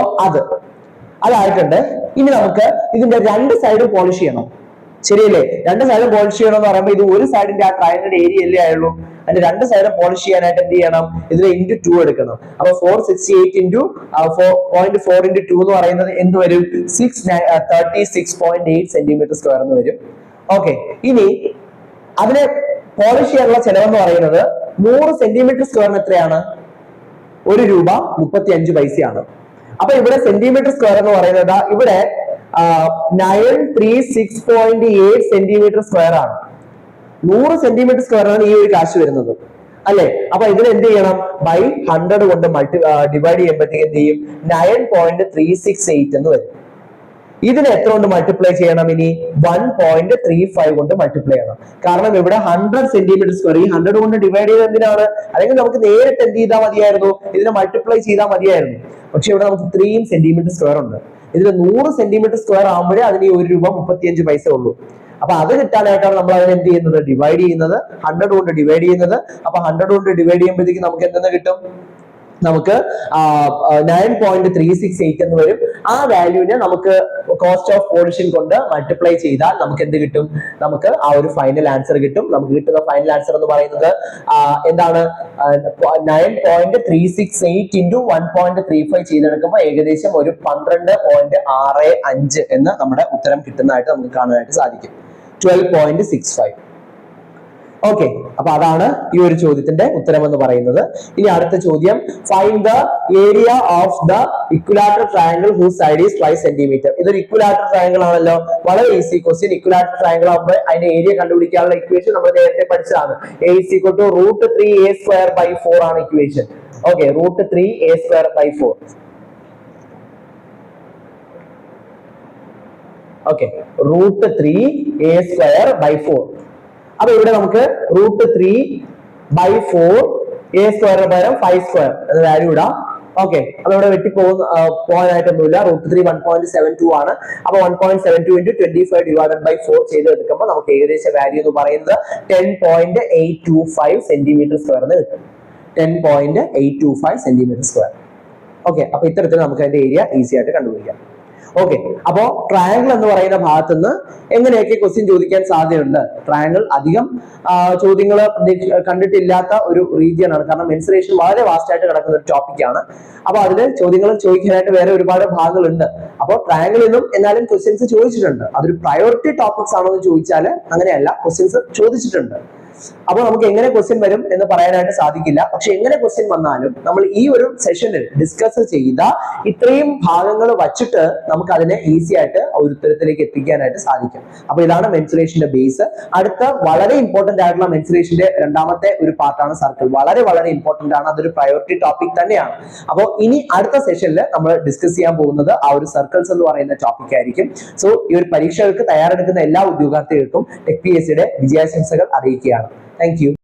അതായിട്ടുണ്ട്. ഇനി നമുക്ക് ഇതിന്റെ രണ്ട് സൈഡും പോളിഷ് ചെയ്യണം, ശരിയല്ലേ? രണ്ട് സൈഡും പോളിഷ് ചെയ്യണം എന്ന് പറയുമ്പോൾ ഇത് ഒരു സൈഡിന്റെ ആ ട്രയാങ്കിളിന്റെ ഏരിയ അല്ലേ ആയുള്ളൂ. അതിന്റെ രണ്ട് സൈഡും പോളിഷ് ചെയ്യാനായിട്ട് എന്ത് ചെയ്യണം? ഇതിനെ ഇൻറ്റു 2 എടുക്കണം. അപ്പൊ 468 ഇൻറ്റു 4.4 ഇൻറ്റു 2 എന്ന് പറയുന്നത് എന്ത് വരും? 636.8 സെന്റിമീറ്റർ സ്ക്വയർ എന്ന് വരും. ഓക്കെ, ഇനി അതിനെ പോളിഷ് ചെയ്യാനുള്ള ചെലവെന്ന് പറയുന്നത് 100 സെന്റിമീറ്റർ സ്ക്വയറിന് എത്രയാണ്? 1 രൂപ 35 പൈസയാണ്. അപ്പൊ ഇവിടെ സെന്റിമീറ്റർ സ്ക്വയർ എന്ന് പറയുന്നത് ഇവിടെ 936.8 സെന്റിമീറ്റർ സ്ക്വയർ ആണ്. 100 സെന്റിമീറ്റർ സ്ക്വയർ ആണ് ഈ ഒരു കാശ് വരുന്നത്, അല്ലെ? അപ്പൊ ഇതിന് എന്ത് ചെയ്യണം? ബൈ 100 കൊണ്ട് ഡിവൈഡ് ചെയ്യുമ്പോഴത്തേക്ക് എന്ത് ചെയ്യും? 9.368 എന്ന് വരും. ഇതിന് എത്ര കൊണ്ട് മൾട്ടിപ്ലൈ ചെയ്യണം? ഇനി 1.35 കൊണ്ട് മൾട്ടിപ്ലൈ ചെയ്യണം. കാരണം ഇവിടെ 100 സെന്റിമീറ്റർ സ്ക്വയർ, ഈ 100 കൊണ്ട് ഡിവൈഡ് ചെയ്ത് എന്തിനാണ്? അല്ലെങ്കിൽ നമുക്ക് നേരിട്ട് എന്ത് ചെയ്താൽ മതിയായിരുന്നു? ഇതിനെ മൾട്ടിപ്ലൈ ചെയ്താൽ മതിയായിരുന്നു. പക്ഷെ ഇവിടെ നമുക്ക് 3 സെന്റിമീറ്റർ സ്ക്വയർ ഉണ്ട്. ഇതിന് 100 സെന്റിമീറ്റർ സ്ക്വയർ ആകുമ്പോഴേ അതിന് 1 രൂപ 35 പൈസ ഉള്ളൂ. അപ്പൊ അത് കിട്ടാനായിട്ടാണ് നമ്മൾ അതിനെ എന്ത് ചെയ്യുന്നത്? ഡിവൈഡ് ചെയ്യുന്നത്, 100 കൊണ്ട് ഡിവൈഡ് ചെയ്യുന്നത്. അപ്പൊ 100 കൊണ്ട് ഡിവൈഡ് ചെയ്യുമ്പോഴത്തേക്ക് നമുക്ക് എന്തെന്ന് കിട്ടും? നമുക്ക് 9.368 എന്ന് വരും. ആ വാല്യൂവിനെ നമുക്ക് കോസ്റ്റ് ഓഫ് പോളിഷിംഗ് കൊണ്ട് മൾട്ടിപ്ലൈ ചെയ്താൽ നമുക്ക് എന്ത് കിട്ടും? നമുക്ക് ആ ഒരു ഫൈനൽ ആൻസർ കിട്ടും. നമുക്ക് കിട്ടുന്ന ഫൈനൽ ആൻസർ എന്ന് പറയുന്നത് എന്താണ്? 9.368 ഇൻറ്റു 1.35 ചെയ്തെടുക്കുമ്പോൾ ഏകദേശം ഒരു 12.65 എന്ന് നമ്മുടെ ഉത്തരം കിട്ടുന്നതായിട്ട് നമുക്ക് കാണാനായിട്ട് സാധിക്കും. 12.65. ഓക്കെ, അപ്പൊ അതാണ് ഈ ഒരു ചോദ്യത്തിന്റെ ഉത്തരം എന്ന് പറയുന്നത്. ഇനി അടുത്ത ചോദ്യം, find the area of the equilateral triangle whose side is 5 centimetre. ഇതൊരു ഇക്വിലാറ്ററൽ ട്രയാങ്കിൾ ആണല്ലോ, വളരെ ഈസി ക്വസ്റ്റ്യൻ. ഇക്വിലാറ്ററൽ ട്രയാങ്കിൾ ആകുമ്പോൾ അതിന്റെ ഏരിയ കണ്ടുപിടിക്കാനുള്ള ഇക്വേഷൻ നമ്മൾ നേരത്തെ പഠിച്ചതാണ്. A = √3a²/4 ആണ് equation. Okay, √3a²/4. Okay, √3a²/4. അപ്പൊ ഇവിടെ നമുക്ക് √3/4 a² പകരം 5² എന്ന വാല്യൂ ഇടാം. ഓക്കെ, അപ്പൊ ഇവിടെ പോകാനായിട്ടൊന്നുമില്ല. √3 1.72 ആണ്. അപ്പൊ 1.72 ഇൻറ്റു 25 ഡിവൈഡഡ് ബൈ 4 ചെയ്ത് എടുക്കുമ്പോൾ നമുക്ക് ഏകദേശ വാല്യൂ എന്ന് പറയുന്നത് 10.825 സെന്റിമീറ്റർ സ്ക്വയർ എന്ന് കിട്ടും. 10.825 സെന്റിമീറ്റർ സ്ക്വയർ. ഓക്കെ, അപ്പൊ ഇത്തരത്തിൽ നമുക്ക് അതിന്റെ ഏരിയ ഈസി ആയിട്ട് കണ്ടുപിടിക്കാം. ഓക്കെ, അപ്പോ ട്രയാങ്കിൾ എന്ന് പറയുന്ന ഭാഗത്ത് നിന്ന് എങ്ങനെയൊക്കെ ക്വസ്റ്റ്യൻ ചോദിക്കാൻ സാധ്യതയുണ്ട്? ട്രയാങ്കിൾ അധികം ചോദ്യങ്ങൾ കണ്ടിട്ടില്ലാത്ത ഒരു റീജിയൻ ആണ്. കാരണം മെൻസുറേഷൻ വളരെ വാസ്റ്റ് ആയിട്ട് കിടക്കുന്ന ഒരു ടോപ്പിക് ആണ്. അപ്പൊ അതിൽ ചോദ്യങ്ങൾ ചോദിക്കാനായിട്ട് വേറെ ഒരുപാട് ഭാഗങ്ങളുണ്ട്. അപ്പോൾ ട്രയാങ്കിളിൽ നിന്നും എന്നാലും ക്വസ്റ്റ്യൻസ് ചോദിച്ചിട്ടുണ്ട്. അതൊരു പ്രയോറിറ്റി ടോപ്പിക്സ് ആണോ എന്ന് ചോദിച്ചാൽ അങ്ങനെയല്ല, ക്വസ്റ്റ്യൻസ് ചോദിച്ചിട്ടുണ്ട്. അപ്പോൾ നമുക്ക് എങ്ങനെ ക്വസ്റ്റ്യൻ വരും എന്ന് പറയാനായിട്ട് സാധിക്കില്ല. പക്ഷെ എങ്ങനെ ക്വസ്റ്റ്യൻ വന്നാലും നമ്മൾ ഈ ഒരു സെഷനിൽ ഡിസ്കസ് ചെയ്ത ഇത്രയും ഭാഗങ്ങൾ വച്ചിട്ട് നമുക്ക് അതിനെ ഈസി ആയിട്ട് ഒരു ഉത്തരത്തിലേക്ക് എത്തിക്കാനായിട്ട് സാധിക്കും. അപ്പൊ ഇതാണ് മെൻസുറേഷന്റെ ബേസ്. അടുത്ത വളരെ ഇമ്പോർട്ടന്റ് ആയിട്ടുള്ള മെൻസുറേഷന്റെ രണ്ടാമത്തെ ഒരു പാർട്ടാണ് സർക്കിൾ. വളരെ വളരെ ഇമ്പോർട്ടന്റ് ആണ്, അതൊരു പ്രയോറിറ്റി ടോപ്പിക് തന്നെയാണ്. അപ്പോൾ ഇനി അടുത്ത സെഷനിൽ നമ്മൾ ഡിസ്കസ് ചെയ്യാൻ പോകുന്നത് ആ ഒരു സർക്കിൾസ് എന്ന് പറയുന്ന ടോപ്പിക് ആയിരിക്കും. സോ ഈ ഒരു പരീക്ഷകൾക്ക് തയ്യാറെടുക്കുന്ന എല്ലാ ഉദ്യോഗാർത്ഥികൾക്കും ടെക് PSCയുടെ വിജയാശംസകൾ അറിയിക്കുകയാണ്. Thank you.